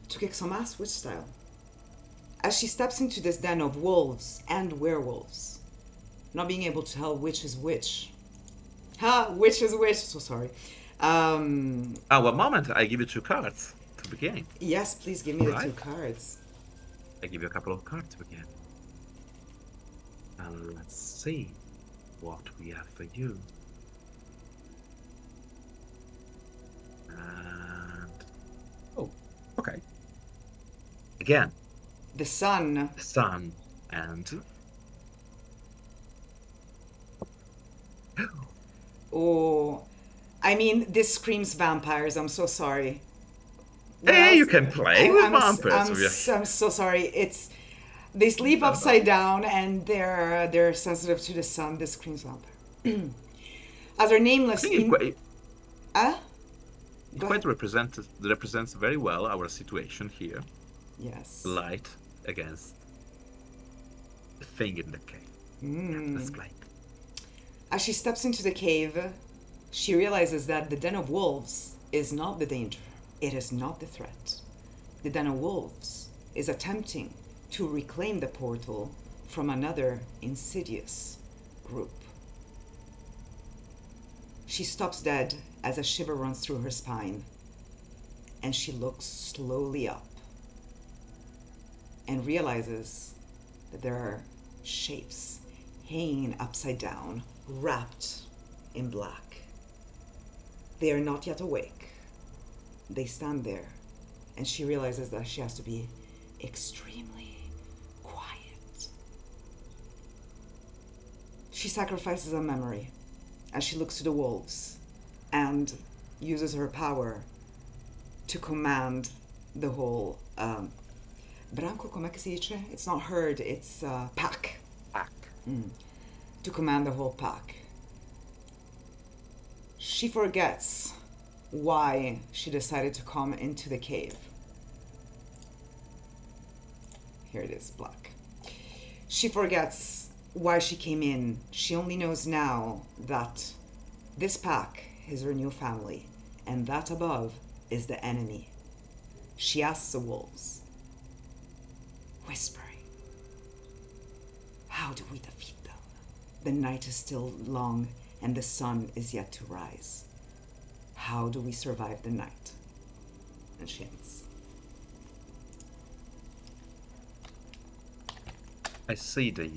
to kick some ass, witch style. As she steps into this den of wolves and werewolves, not being able to tell which is which. Which is which. So sorry. One moment. I give you 2 cards to begin. Yes, please give me the 2 cards. I give you a couple of cards to begin. And let's see what we have for you. And okay. Again. The sun. The sun and. Oh, I mean, this screams vampires. I'm so sorry. Hey, you can play with vampires. I'm so sorry. They sleep No, upside no. down, and they're sensitive to the sun. This screams vampire. As our I nameless think it quite, ah, it go quite ahead. represents very well our situation here. Yes. Light against the thing in the cave. Let's play. As she steps into the cave, she realizes that the den of wolves is not the danger. It is not the threat. The den of wolves is attempting to reclaim the portal from another insidious group. She stops dead as a shiver runs through her spine, and she looks slowly up and realizes that there are shapes hanging upside down, wrapped in black. They are not yet awake. They stand there, and she realizes that she has to be extremely quiet. She sacrifices a memory as she looks to the wolves and uses her power to command the whole branco, com'è che si dice? It's not herd, it's pack. Pack. To command the whole pack. She forgets why she decided to come into the cave. Here it is, black. She forgets why she came in. She only knows now that this pack is her new family, and that above is the enemy. She asks the wolves, whispering, how do we defeat them? The night is still long, and the sun is yet to rise. How do we survive the night? And she ends. I see the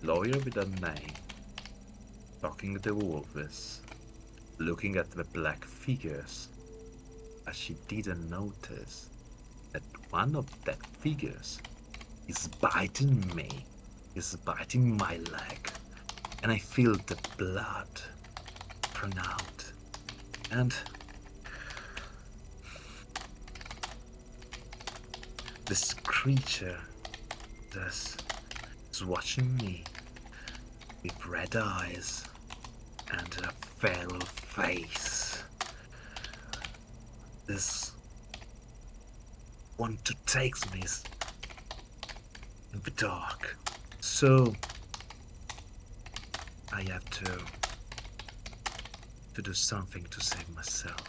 lawyer with a name talking to the wolves, looking at the black figures, as she didn't notice that one of that figures is biting me, is biting my leg, and I feel the blood thrown out, and this creature is watching me with red eyes and a feral face. This want to take me in the dark, so I have to do something to save myself.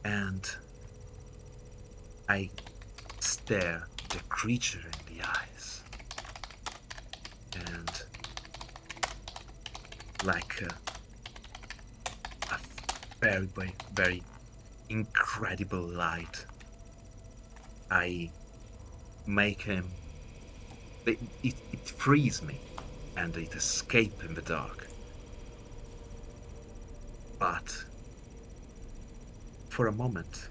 And I stare the creature in the eyes, and like a very, very, very incredible light, I make him, it frees me, and it escape in the dark. But for a moment,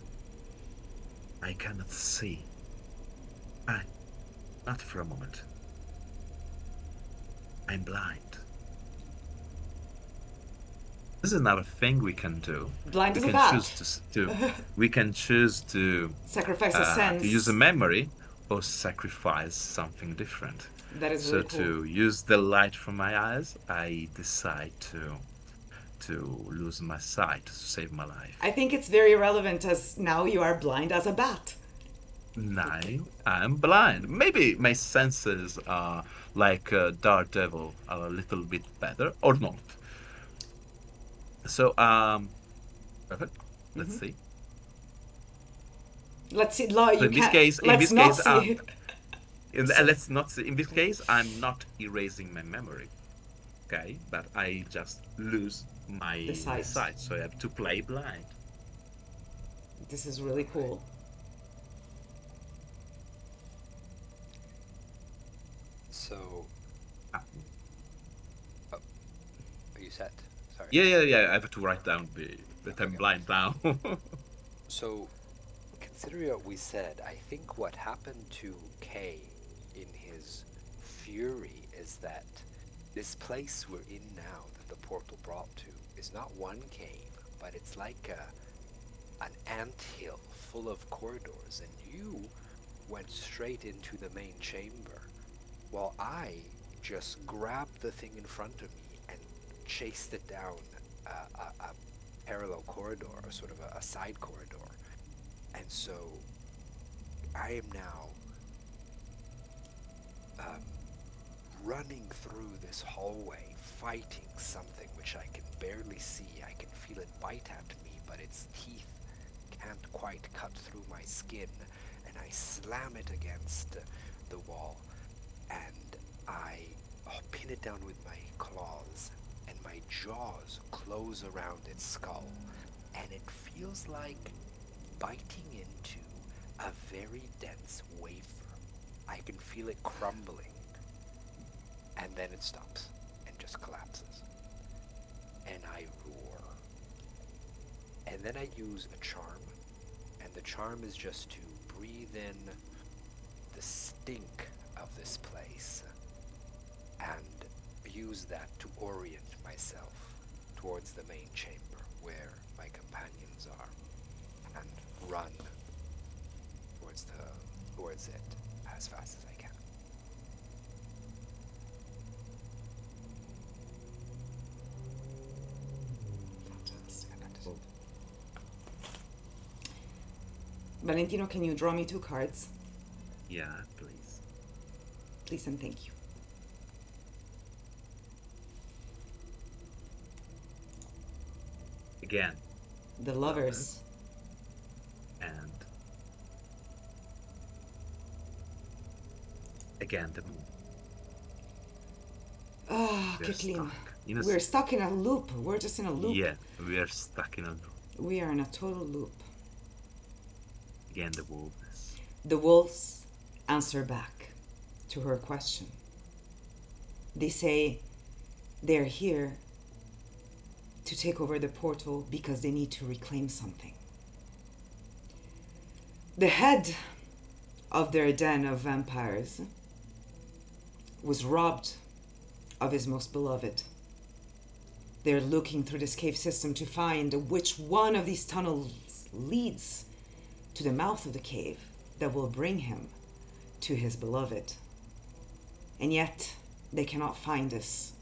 I cannot see. Not for a moment. I'm blind. This is another thing we can do. Blind We as a can bat. choose we can choose to Sacrifice a sense. to use a memory or sacrifice something different. That is So really cool. to use the light from my eyes, I decide to lose my sight to save my life. I think it's very relevant as now you are blind as a bat. Now I'm blind. Maybe my senses are like Daredevil, are a little bit better or not. So perfect. Let's see. Let's see. No, So you in this can't. case, Let's not see. let's not see. In this case, I'm not erasing my memory. Okay, but I just lose my The sight. sight, so I have to play blind. This is really cool. So, Ah. are you set? Sorry. Yeah. I have to write down that I'm blind now. So, considering what we said, I think what happened to Kay in his fury is that this place we're in now that the portal brought to is not one cave, but it's like an anthill full of corridors, and you went straight into the main chamber, while I just grabbed the thing in front of me and chased it down a parallel corridor, or sort of a side corridor. And so I am now running through this hallway, fighting something which I can barely see. I can feel it bite at me, but its teeth can't quite cut through my skin, and I slam it against the wall, and I pin it down with my claws, and my jaws close around its skull, and it feels like biting into a very dense wafer. I can feel it crumbling, and then it stops and just collapses, and I roar. And then I use a charm, and the charm is just to breathe in the stink of this place and use that to orient myself towards the main chamber where my companions are, and run towards it as fast as I can. Valentino, can you draw me 2 cards? Yeah, please. Please and thank you. Again. The Lovers. And again the moon. Ah, We're Kathleen. stuck. We're stuck in a loop. We're just in a loop. Yeah, we are stuck in a loop. We are in a total loop. Again, the wolves. The wolves answer back to her question. They say they're here to take over the portal because they need to reclaim something. The head of their den of vampires was robbed of his most beloved. They're looking through this cave system to find which one of these tunnels leads to the mouth of the cave that will bring him to his beloved. And yet, they cannot find us.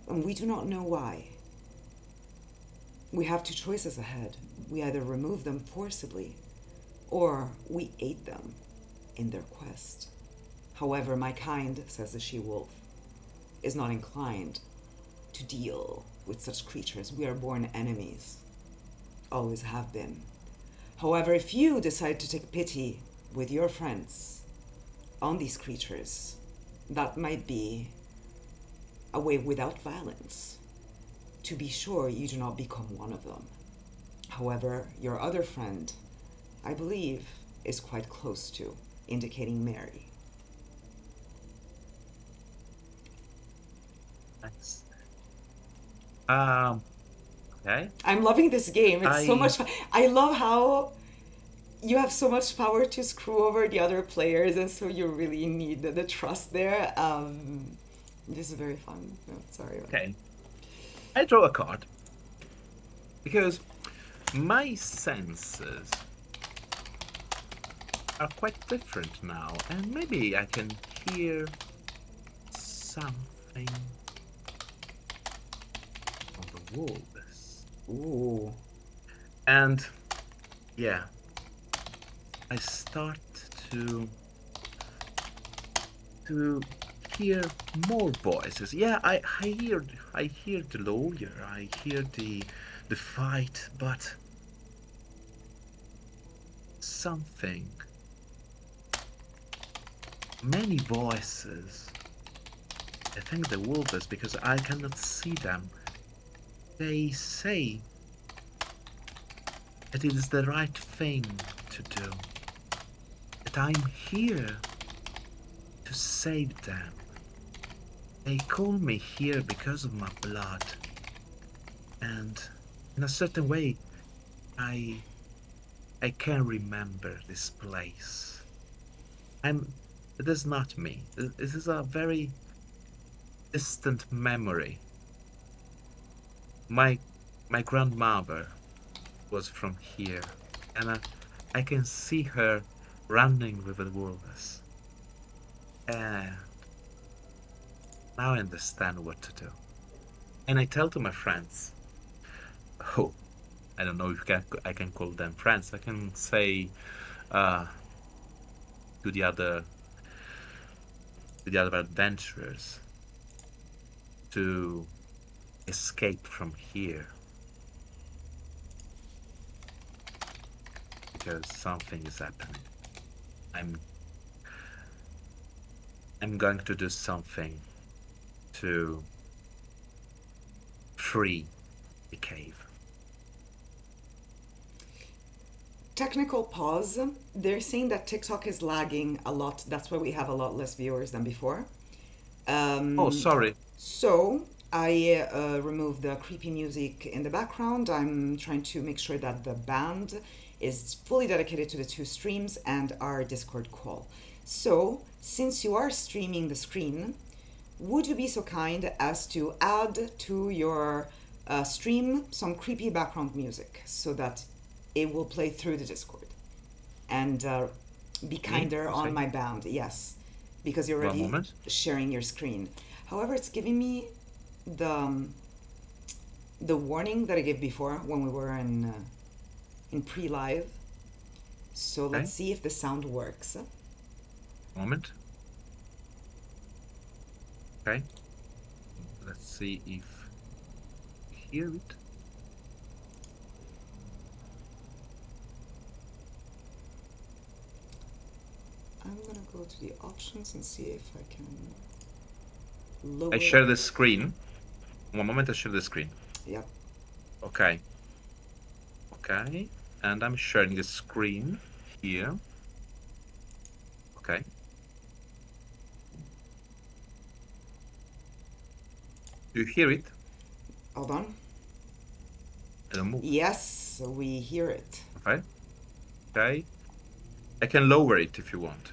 And we do not know why. We have 2 choices ahead. We either remove them forcibly, or we aid them in their quest. However, my kind, says the she-wolf, is not inclined to deal with such creatures. We are born enemies. Always have been. However, if you decide to take pity with your friends on these creatures, that might be a way without violence to be sure you do not become one of them. However, your other friend, I believe, is quite close to, indicating Mary. Nice. Okay. I'm loving this game. It's so much fun. I love how you have so much power to screw over the other players, and so you really need the trust there. This is very fun. No, sorry. Okay. I draw a card because my senses are quite different now, and maybe I can hear something on the wolves. Ooh. And yeah, I start to hear more voices. Yeah, I hear the lawyer, I hear the fight, but something, many voices. I think the wolves, because I cannot see them, they say that it is the right thing to do, that I'm here to save them. They call me here because of my blood, and in a certain way I can remember this place. It is not me. It is a very distant memory. My grandmother was from here, and I can see her running with the walrus. And now I understand what to do. And I tell to my friends, oh, I don't know if I can call them friends. I can say to the other adventurers to escape from here because something is happening. I'm going to do something to free the cave. Technical pause. They're saying that TikTok is lagging a lot. That's why we have a lot less viewers than before. Oh, sorry. So I removed the creepy music in the background. I'm trying to make sure that the band is fully dedicated to the two streams and our Discord call. So, since you are streaming the screen, would you be so kind as to add to your stream some creepy background music so that it will play through the Discord? And be kinder on my band, yes, because you're already sharing your screen. However, it's giving me the warning that I gave before when we were in pre-live. So let's see if the sound works. Moment. Okay. Let's see if you hear it. I'm gonna go to the options and see if I can lower. I share the screen. One moment, I share the screen. Yep. Okay. Okay. And I'm sharing the screen here. Okay. Do you hear it? Hold on. I don't move. Yes, we hear it. Okay. Okay. I can lower it if you want.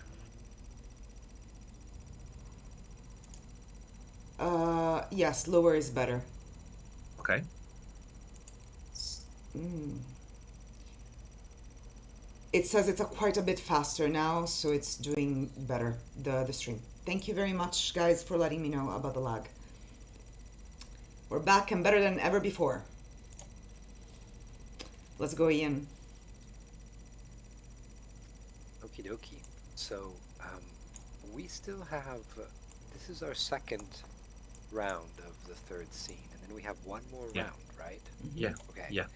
Yes, lower is better. Okay. It says it's quite a bit faster now, so it's doing better, the stream. Thank you very much, guys, for letting me know about the lag. We're back and better than ever before. Let's go, Ian. Okie dokie. So, we still have, this is our second round of the third scene, and then we have one more round, right? Yeah. Okay. Yeah.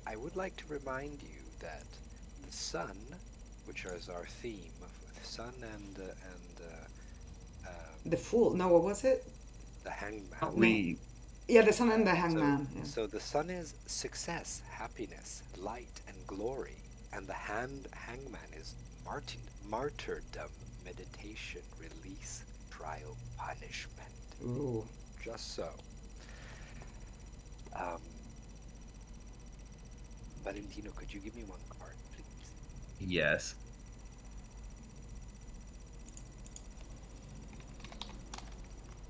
I would like to remind you that the sun, which is our theme, the sun and the Fool. No, what was it? the hangman. Yeah, the sun and the hangman. So the sun is success, happiness, light, and glory, and the hangman is martyrdom, meditation, release, trial, punishment. Ooh. Just so. Valentino, could you give me one card, please? Yes.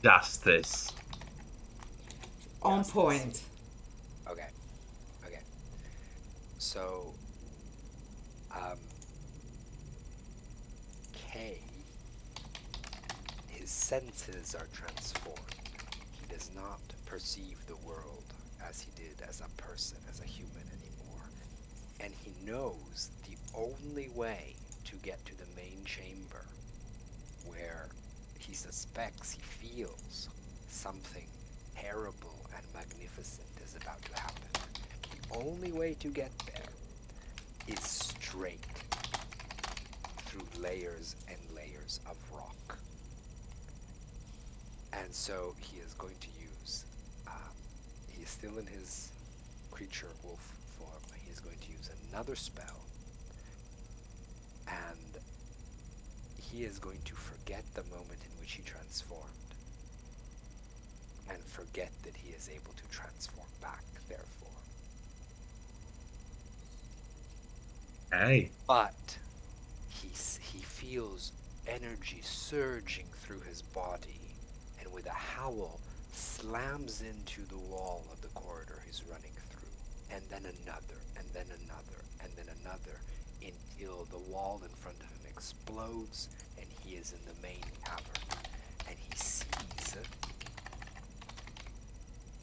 Justice. On point. Okay. Okay. So, K, his senses are transformed. He does not perceive the world as he did as a person, as a human anymore. And he knows the only way to get to the main chamber, where he suspects, he feels something terrible and magnificent is about to happen. The only way to get there is straight through layers and layers of rock. And so he is going to use, he is still in his creature wolf form, he is going to use another spell, and he is going to forget the moment in which he transformed, and forget that he is able to transform back, therefore. Hey. But he feels energy surging through his body, and with a howl, slams into the wall of the corridor he's running through, and then another, and then another, and then another, until the wall in front of him explodes, and he is in the main cavern, and he sees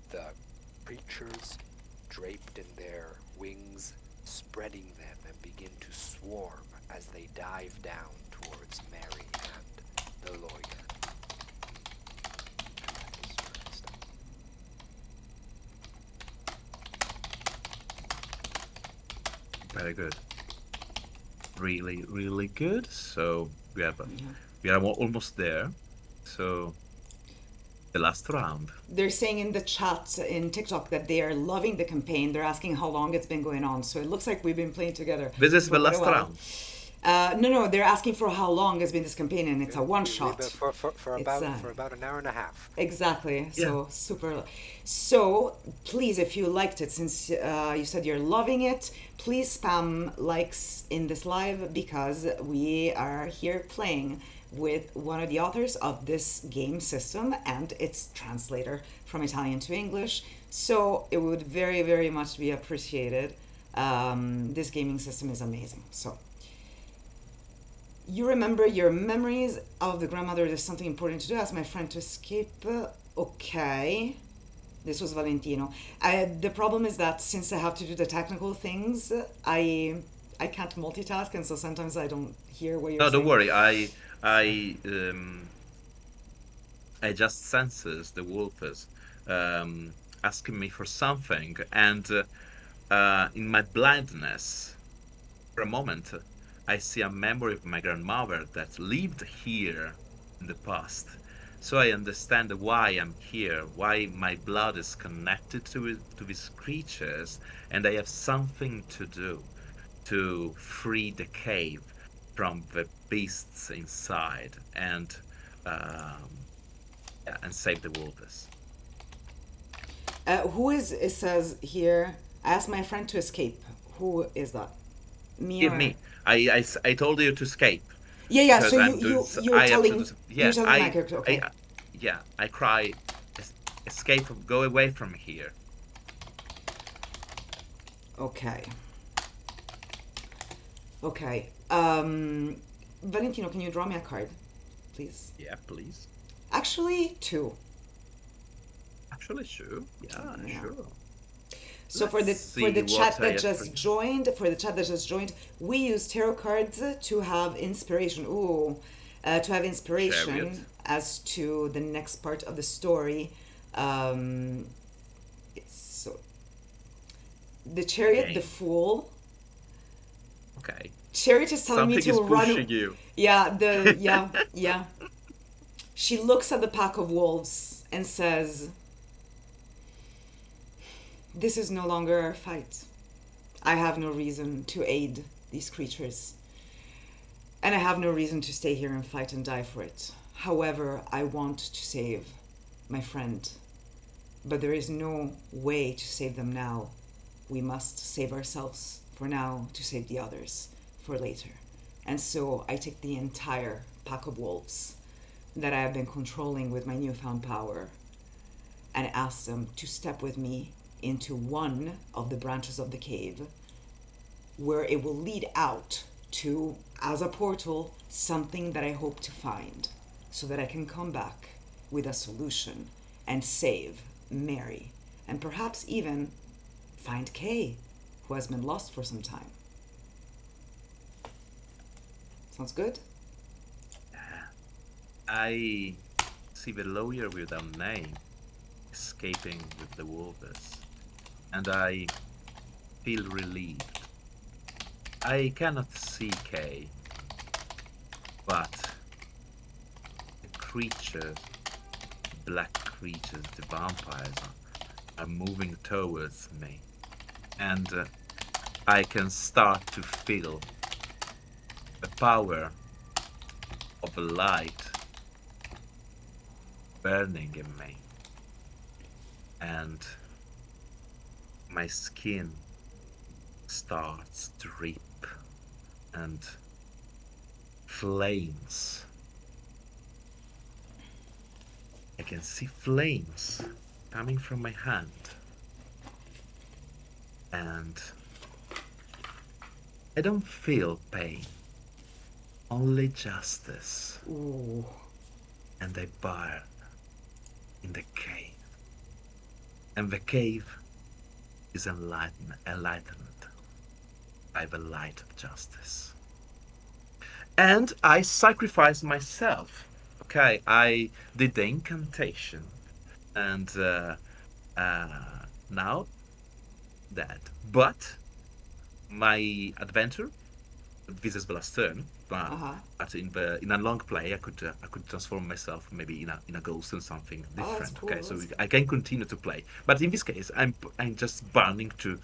the creatures draped in their wings, spreading them and begin to swarm as they dive down towards Mary and the lawyer. Very good. Really, really good. So we are almost there. So the last round. They're saying in the chat in TikTok that they are loving the campaign. They're asking how long it's been going on. So it looks like we've been playing together. This is for the quite a last while. round. No, they're asking for how long has been this campaign, and it's a one shot. For about an hour and a half. Exactly. So super. So please, if you liked it, since you said you're loving it, please spam likes in this live, because we are here playing with one of the authors of this game system and its translator from Italian to English. So it would very, very much be appreciated. This gaming system is amazing. So you remember your memories of the grandmother. There's something important to do. Ask my friend to escape. Okay. This was Valentino. The problem is that since I have to do the technical things, I can't multitask, and so sometimes I don't hear what you're saying. No, don't worry. I just senses the wolf is asking me for something, and in my blindness, for a moment, I see a memory of my grandmother that lived here in the past. So I understand why I'm here, why my blood is connected to these creatures, and I have something to do to free the cave from the beasts inside and save the wolves. Who is, it says here, ask my friend to escape. Who is that? Me or... Me. I told you to escape. Yeah, so you're telling my character, okay. I cry, escape, go away from here. Okay. Valentino, can you draw me a card, please? Yeah, please. Actually, two. Actually, sure. Yeah. Sure. So for the chat that just joined, we use tarot cards to have inspiration. Chariot. As to the next part of the story. So the Chariot, okay. The Fool. Okay. Chariot is telling me to run. Something is pushing you. Yeah. She looks at the pack of wolves and says, "This is no longer our fight. I have no reason to aid these creatures. And I have no reason to stay here and fight and die for it. However, I want to save my friend. But there is no way to save them now. We must save ourselves for now to save the others for later. And so I take the entire pack of wolves that I have been controlling with my newfound power and ask them to step with me into one of the branches of the cave, where it will lead out to, as a portal, something that I hope to find, so that I can come back with a solution and save Mary, and perhaps even find Kay, who has been lost for some time." Sounds good? I see the lawyer without name escaping with the wolves, and I feel relieved. I cannot see Kay, but the creatures, black creatures, the vampires, are moving towards me, and I can start to feel the power of the light burning in me, and my skin starts to rip, and flames. I can see flames coming from my hand, and I don't feel pain. only justice, Ooh. and they burn in the cave. And the cave is enlightened by the light of justice. And I sacrificed myself. Okay, I did the incantation, and now dead. But my adventure, this is the last turn. Uh-huh. But in a long play, I could transform myself maybe in a ghost and something Oh, that's different. cool. Okay, so That's... I can continue to play. But in this case, I'm just burning to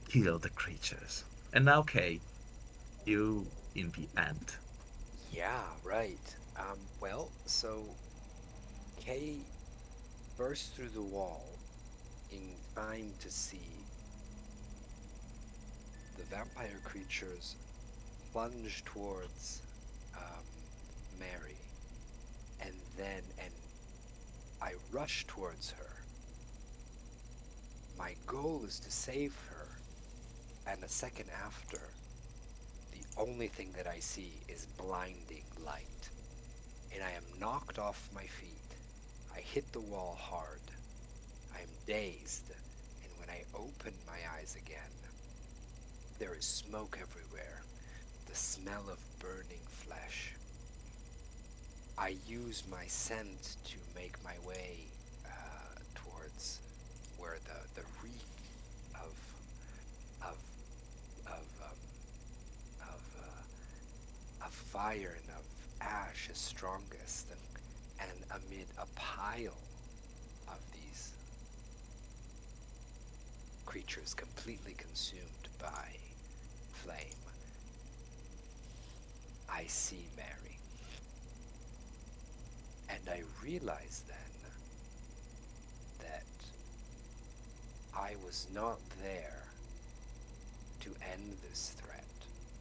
kill the creatures. And now, okay, you in the end. Yeah, right. Well, so Kay burst through the wall in time to see the vampire creatures plunge towards Mary, and I rush towards her. My goal is to save her, and a second after, the only thing that I see is blinding light, and I am knocked off my feet. I hit the wall hard. I am dazed, and when I open my eyes again, there is smoke everywhere, the smell of burning flesh. I use my scent to make my way towards where the reek of fire and of ash is strongest, and amid a pile of these creatures completely consumed by flame, I see Mary. And I realize then that I was not there to end this threat,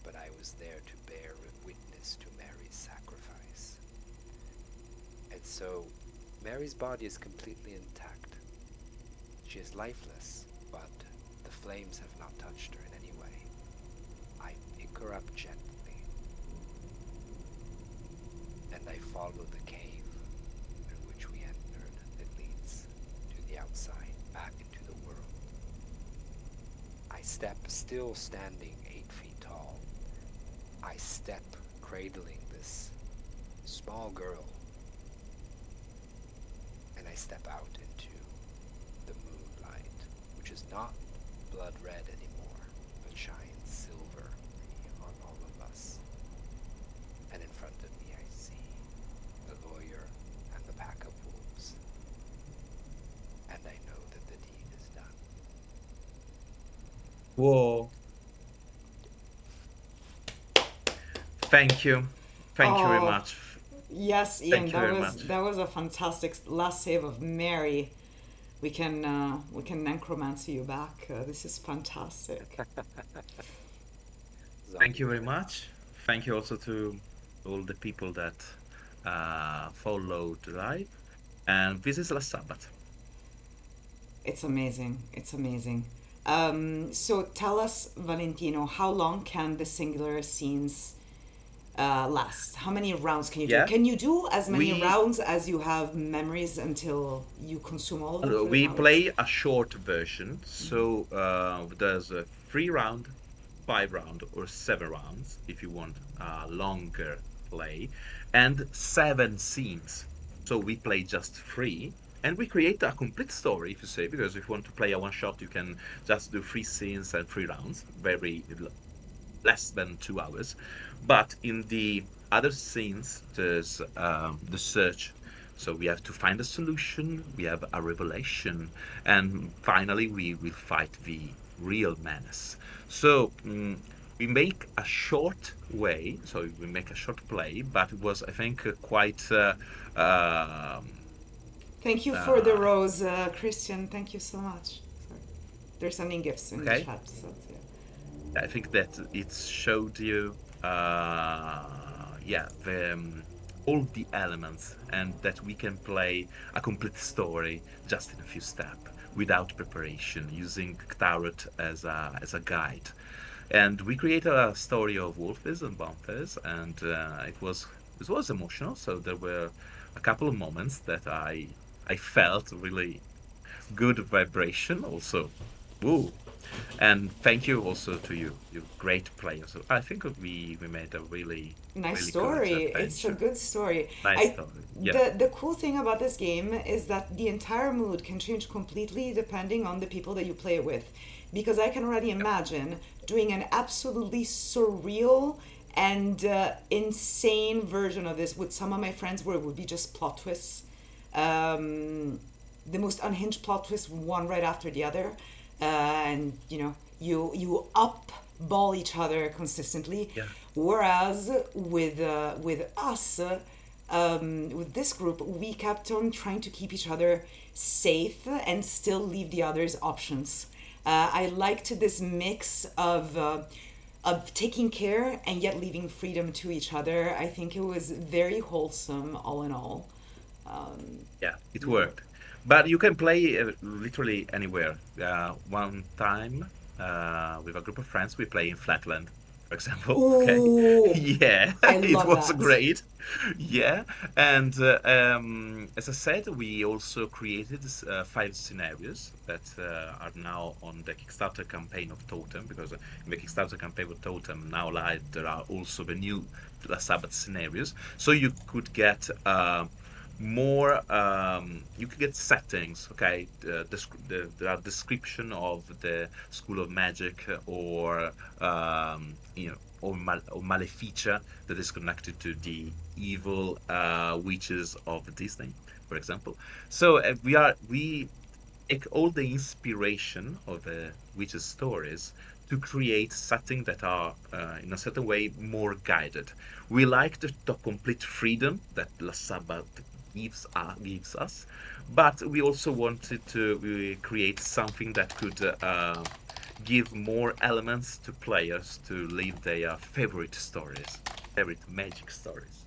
but I was there to bear witness to Mary's sacrifice. And so Mary's body is completely intact. She is lifeless, but the flames have not touched her in any way. I pick her up gently, and I follow the cave through which we entered that leads to the outside, back into the world. I step, still standing 8 feet tall. I step, cradling this small girl, and I step out into the moonlight, which is not blood red anymore, but shines silver on all of us. And in front of me I see the lawyer and the pack of wolves, and I know that the deed is done. Whoa. Thank you. Thank you very Oh, much. yes, Ian, Thank you very much. that was a fantastic last save of Mary. We can necromancy you back. This is fantastic. Thank you Zombie very much. Thank you also to all the people that followed live. And this is last Sabbath. It's amazing. It's amazing. So tell us, Valentino, how long can the singular scenes last? How many rounds can you do? Yeah, Can you do as many we rounds as you have memories until you consume all of them for the we powers? play a short version. So there's a 3 round, 5 round, or 7 rounds if you want a longer play, and 7 scenes. So we play just 3, and we create a complete story, if you say, because if you want to play a one shot, you can just do 3 scenes and 3 rounds, very less than 2 hours. But in the other scenes, there's the search. So we have to find a solution, we have a revelation, and finally we will fight the real menace. So we make a short way, so we make a short play, but it was, I think, quite. Thank you for the Uh, rose, Christian. Thank you so much. Sorry. They're sending gifts in the okay, chat. So yeah. I think that it showed you, yeah, all the elements, and that we can play a complete story just in a few steps without preparation, using tarot as a guide. And we created a story of wolfies and bumpers, and it was emotional. So there were a couple of moments that I felt really good vibration also. Woo. And thank you also to you, you great players. So I think we made a really Nice really good story. It's a adventure. good story. Nice I story. Yeah. the cool thing about this game is that the entire mood can change completely depending on the people that you play with. Because I can already Yeah. imagine doing an absolutely surreal and insane version of this with some of my friends where it would be just plot twists. Um, the most unhinged plot twist, one right after the other. And you up ball each other consistently. Yeah. Whereas with us, with this group, we kept on trying to keep each other safe and still leave the others options. I liked this mix of taking care and yet leaving freedom to each other. I think it was very wholesome, all in all. Um, Yeah, it yeah. worked. But you can play literally anywhere. One time with a group of friends, we play in Flatland, for example. Okay, Ooh, yeah, I it love was that. great. Yeah, and as I said, we also created 5 scenarios that are now on the Kickstarter campaign of Totem, because in the Kickstarter campaign of Totem now live, there are also the new Sabbath scenarios. So you could get more you can get settings, okay, the description of the school of magic, or or maleficia that is connected to the evil witches of Disney, for example. So we take all the inspiration of the witches stories to create settings that are in a certain way more guided. We like the complete freedom that La Sabbath gives us, but we also wanted to create something that could give more elements to players to live their favorite stories, favorite magic stories.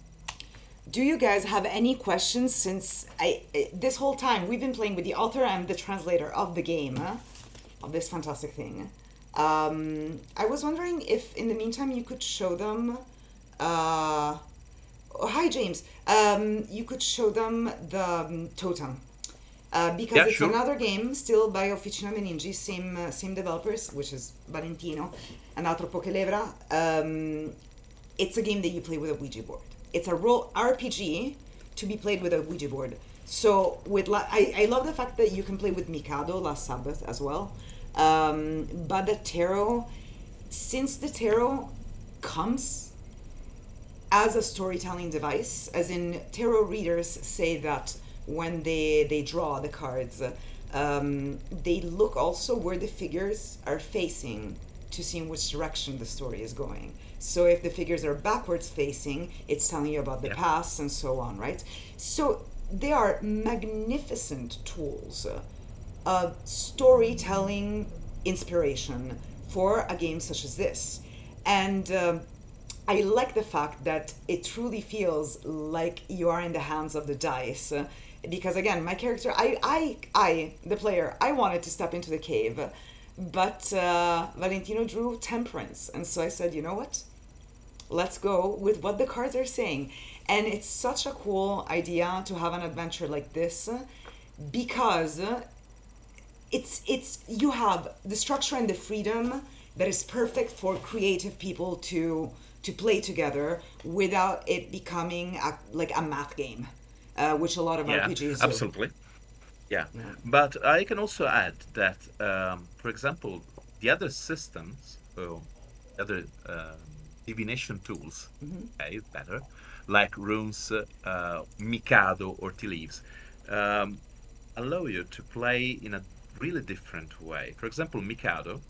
Do you guys have any questions since this whole time we've been playing with the author and the translator of the game, of this fantastic thing. I was wondering if in the meantime you could show them oh, hi James. You could show them the totem. Because Yeah, it's sure. another game still by Officina Meningi, same developers, which is Valentino and Atropo Kelevra. It's a game that you play with a Ouija board. It's a role RPG to be played with a Ouija board. So I love the fact that you can play with Mikado last Sabbath as well. But the tarot, since the tarot comes as a storytelling device, as in tarot readers say that when they draw the cards, they look also where the figures are facing to see in which direction the story is going. So if the figures are backwards facing, it's telling you about the Yeah, past and so on, right? So they are magnificent tools of storytelling inspiration for a game such as this. And I like the fact that it truly feels like you are in the hands of the dice. Because again, my character, the player, I wanted to step into the cave, but Valentino drew temperance, and so I said, you know what? Let's go with what the cards are saying. And it's such a cool idea to have an adventure like this because it's you have the structure and the freedom that is perfect for creative people to play together without it becoming like a math game, which a lot of yeah, RPGs do. absolutely. Yeah, Yeah. but I can also add that, for example, the other systems, or other divination tools, Hmm. okay, better, like runes, Mikado, or tea leaves, um, allow you to play in a really different way. For example, Mikado,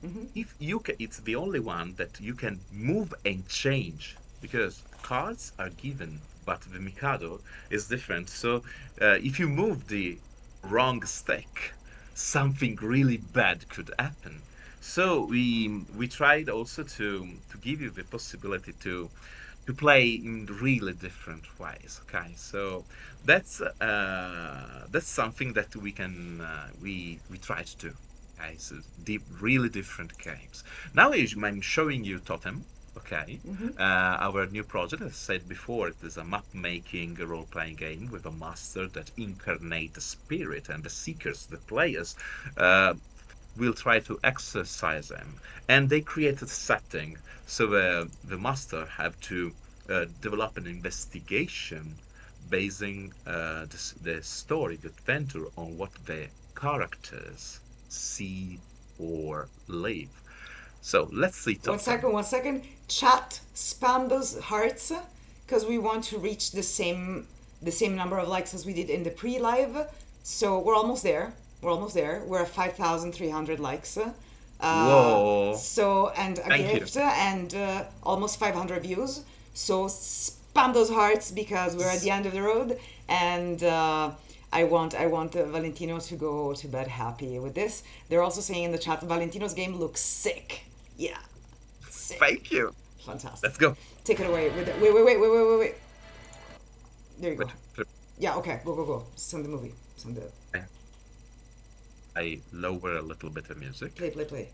Hmm. if you can, it's the only one that you can move and change, because cards are given, but the Mikado is different. So if you move the wrong stick, something really bad could happen. So we tried also to give you the possibility to play in really different ways. Okay, so that's something that we can we try to do. Okay, so really different games. Now I'm showing you Totem. Okay, our new project, as I said before, it is a map-making role-playing game with a master that incarnate the spirit, and the seekers, the players, will try to exercise them. And they created setting, so the master have to develop an investigation basing the story, the adventure, on what the characters see or live. So let's see. One second. Chat, spam those hearts because we want to reach the same number of likes as we did in the pre-live. So we're almost there. We're at 5,300 likes. Whoa! So and a Thank gift you. and almost 500 views. So spam those hearts because we're at the end of the road, and I want Valentino to go to bed happy with this. They're also saying in the chat, Valentino's game looks sick. Yeah. Sick. Thank you. Fantastic. Let's go. Take it away with it. Wait. There you go. Wait. Yeah, okay. Go. Send the movie. Send the... I lower a little bit of music. Play.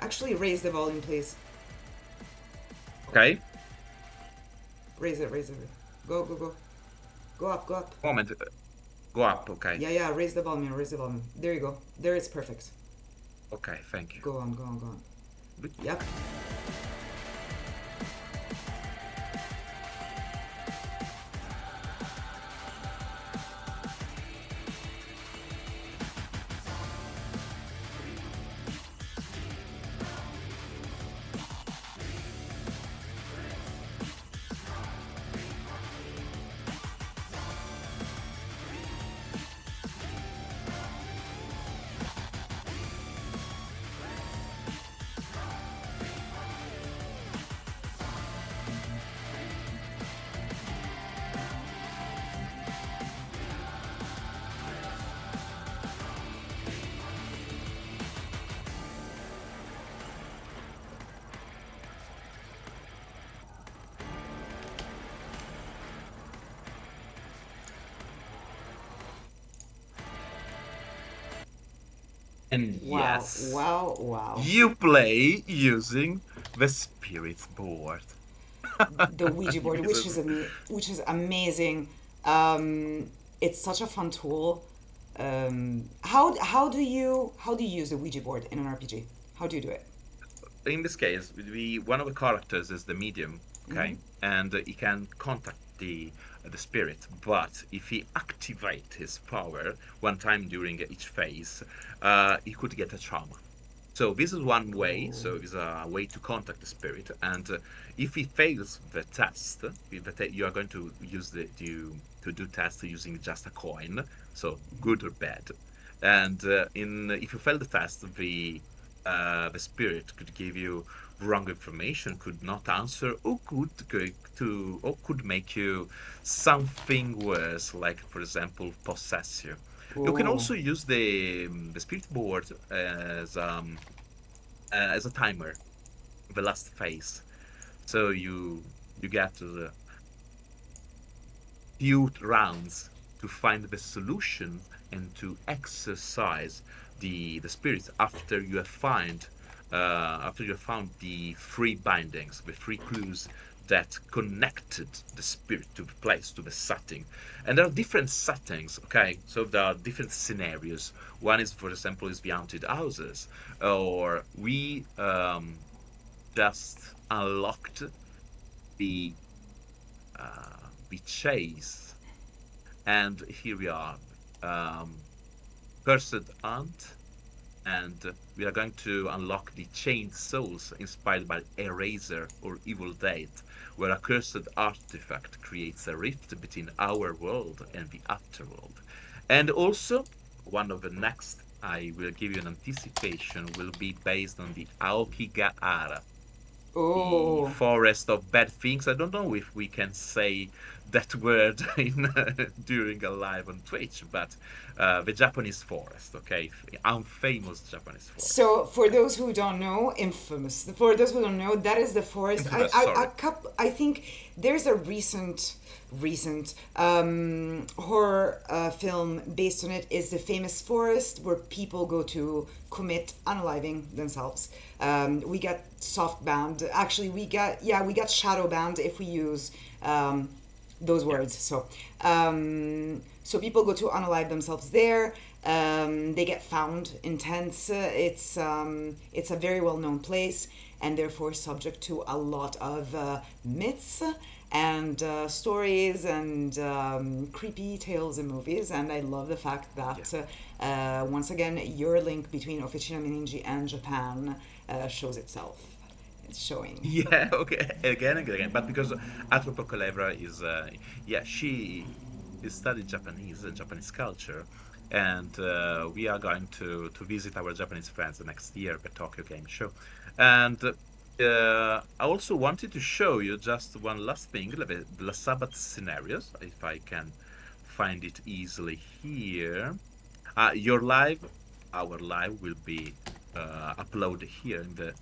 Actually, raise the volume, please. Okay. Raise it. Go. Go up. Moment. Go up. Okay. Yeah, raise the volume. There you go. There, it's perfect. Okay. Thank you. Go on. Yep. And yes. Wow. You play using the spirit board. The Ouija board, which is amazing. It's such a fun tool. How do you use the Ouija board in an RPG? How do you do it? In this case, one of the characters is the medium, okay, and he can contact the spirit. But if he activate his power one time during each phase, he could get a trauma. So this is one way. So it's a way to contact the spirit, and if he fails the test, you are going to use to do tests using just a coin, so good or bad. And if you fail the test, the spirit could give you wrong information, could not answer, or could make you something worse, like for example possess you. You can also use the spirit board as a timer, the last phase. So you get the few rounds to find the solution and to exercise the spirits after you have found the three bindings, the three clues that connected the spirit to the place, to the setting. And there are different settings, okay? So there are different scenarios. One is, for example, is the haunted houses, or we just unlocked the chase, and here we are, cursed aunt, and we are going to unlock the chained souls inspired by Eraser or Evil Dead, where a cursed artifact creates a rift between our world and the afterworld. And also, one of the next, I will give you an anticipation, will be based on the Aokigahara, the forest of bad things. I don't know if we can say that word in during a live on Twitch, but the Japanese forest, okay, unfamous Japanese forest. So, for those who don't know, infamous. For those who don't know, that is the forest. Infamous, sorry. I think there's a recent horror film based on it. Is the famous forest where people go to commit unaliving themselves. We get soft banned. Actually, we get shadow banned if we use those words. So people go to unalive themselves there. They get found in tents. It's a very well known place, and therefore subject to a lot of myths and stories and creepy tales and movies. And I love the fact that once again your link between Officina Meningi and Japan shows itself. It's showing. Yeah, okay, again and again. But because Atropo Kelevra is, she studied Japanese and Japanese culture, and we are going to visit our Japanese friends the next year at the Tokyo Game Show. And I also wanted to show you just one last thing, the Sabbath scenarios, if I can find it easily here. Our live will be uploaded here in the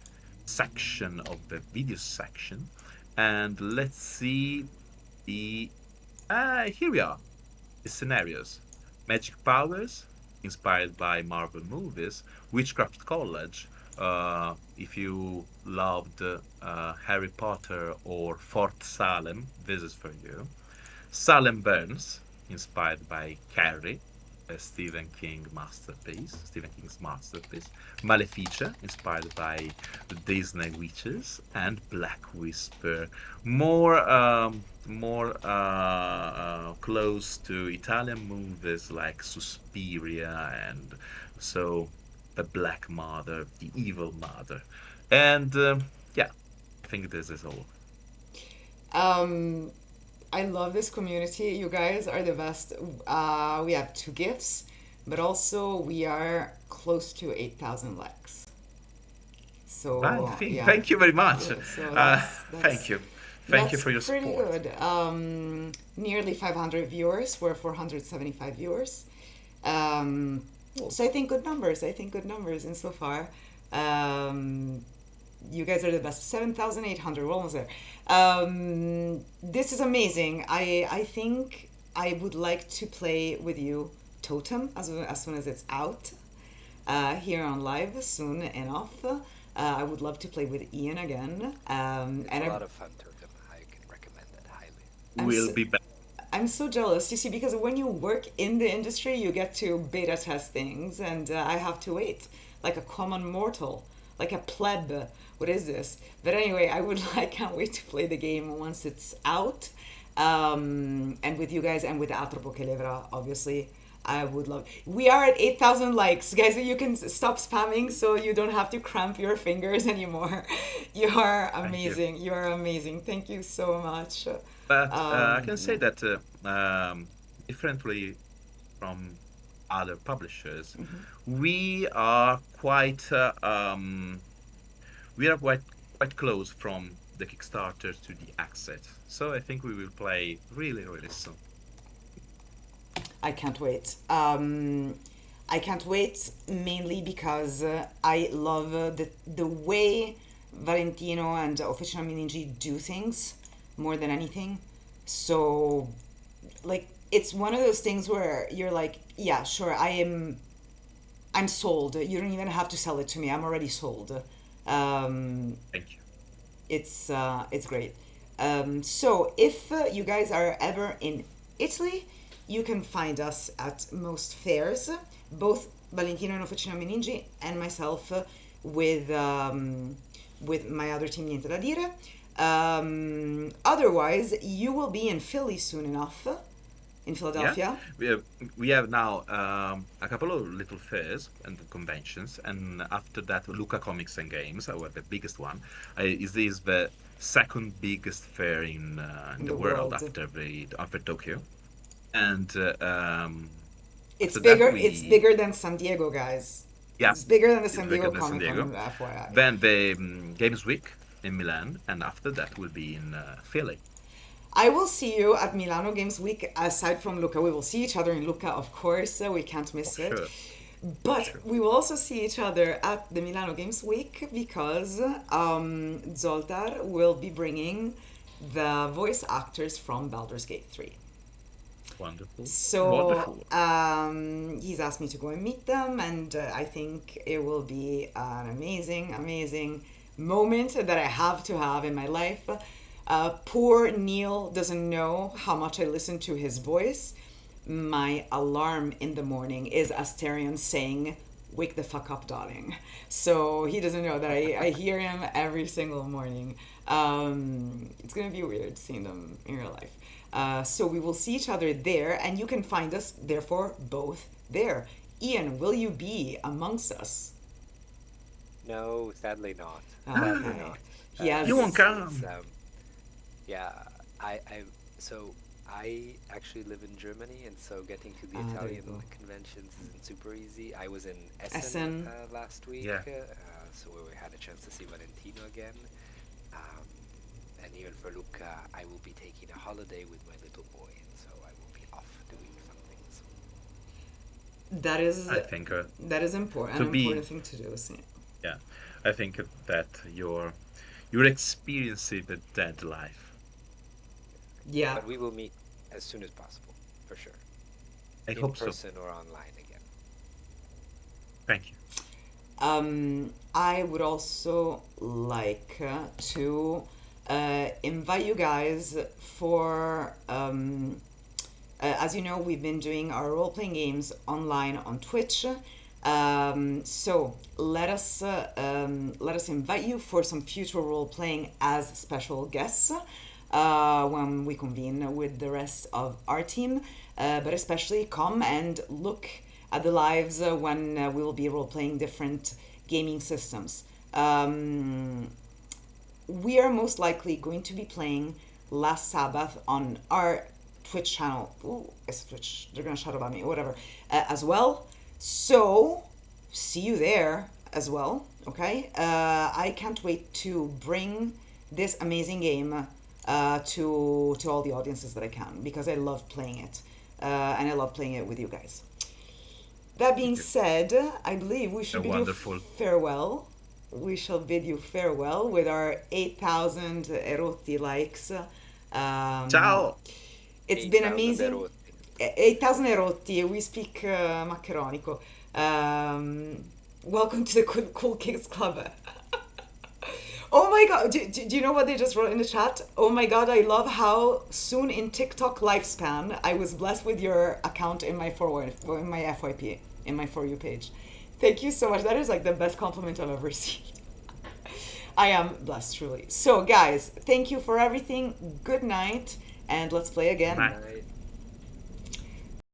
section of the video section, and let's see the here we are, the scenarios. Magic powers inspired by Marvel movies. Witchcraft College, if you loved Harry Potter or Fort Salem, this is for you. Salem Burns, inspired by Carrie, Stephen King's masterpiece. Maleficia, inspired by the Disney witches, and Black Whisper, more close to Italian movies like Suspiria, and so the Black Mother, the Evil Mother, and I think this is all. I love this community. You guys are the best. We have 2 gifts, but also we are close to 8,000 likes. So thank you very much. So thank you. Thank you for your support. That's pretty good. Nearly 500 viewers. We're 475 viewers. So I think good numbers. Insofar. You guys are the best. 7,800. We're almost there. This is amazing. I think I would like to play with you Totem as soon as it's out here on live soon enough. I would love to play with Ian again. It's a lot of fun, Totem. I can recommend that highly. We'll be back. I'm so jealous, you see, because when you work in the industry, you get to beta test things, and I have to wait like a common mortal, like a pleb. What is this? But anyway, I can't wait to play the game once it's out, and with you guys and with Atropo Kelevra, obviously. I would love. We are at 8,000 likes, guys. You can stop spamming, so you don't have to cramp your fingers anymore. You are amazing. You are amazing. Thank you so much. But I can say that differently from other publishers, we are quite close from the Kickstarter to the exit. So I think we will play really, really soon. I can't wait. I can't wait mainly because I love the way Valentino and Officina Meningi do things more than anything. So, like, it's one of those things where you're like, yeah, sure, I'm sold. You don't even have to sell it to me. I'm already sold. Thank you. It's great. So if you guys are ever in Italy, you can find us at most fairs, both Valentino and Officina Meningi and myself with my other team, Niente da Dire. Otherwise, you will be in Philly soon enough, in Philadelphia. Yeah. We have now a couple of little fairs and conventions, and after that, Luca Comics and Games, our the biggest one, is the second biggest fair in the world after Tokyo. And it's bigger. It's bigger than San Diego, guys. Yeah, it's bigger than the San Diego Comic Con. Then the Games Week in Milan, and after that will be in Philly. I will see you at Milano Games Week. Aside from Lucca, we will see each other in Lucca, of course. We can't miss it. Sure. But Sure. we will also see each other at the Milano Games Week because Zoltar will be bringing the voice actors from Baldur's Gate 3. Wonderful. So Wonderful. he's asked me to go and meet them, and I think it will be an amazing, amazing moment that I have to have in my life. Poor Neil doesn't know how much I listen to his voice. My alarm in the morning is Asterion saying, "Wake the fuck up, darling." So he doesn't know that I hear him every single morning. It's gonna be weird seeing them in real life. So we will see each other there, and you can find us, therefore, both there. Ian, will you be amongst us? No, sadly not. Okay. Sadly not. He has- You won't come. Yeah, so I actually live in Germany, and so getting to the There you Italian go. conventions isn't super easy. I was in Essen. Essen last week, Yeah. so we had a chance to see Valentino again. And even for Luca, I will be taking a holiday with my little boy, and so I will be off doing fun things. That is I think that is important. to An be- important thing to do. See. yeah, I think that you're experiencing the dead life. Yeah. But we will meet as soon as possible, for sure. I In hope so. person or online again. Thank you. I would also like to invite you guys for, as you know, we've been doing our role playing games online on Twitch. So let us invite you for some future role playing as special guests when we convene with the rest of our team. But especially come and look at the lives when we will be role playing different gaming systems. We are most likely going to be playing Last Sabbath on our Twitch channel. Ooh, it's Twitch. They're gonna shout about me, whatever. As well. So see you there as well. Okay. I can't wait to bring this amazing game to all the audiences that I can because I love playing it, and I love playing it with you guys. That being said, I believe we should bid you Wonderful. farewell. We shall bid you farewell with our 8,000 erotti likes. Ciao. It's been 8,000 amazing. erotti. 8,000 erotti. We speak maccheronico. Welcome to the Cool Kids Club. Oh my god, do you know what they just wrote in the chat? Oh my god, I love how soon in TikTok lifespan I was blessed with your account in my in my FYP, in my For You page. Thank you so much. That is like the best compliment I've ever seen. I am blessed, truly. So guys, thank you for everything. Good night, and let's play again. Night. Night.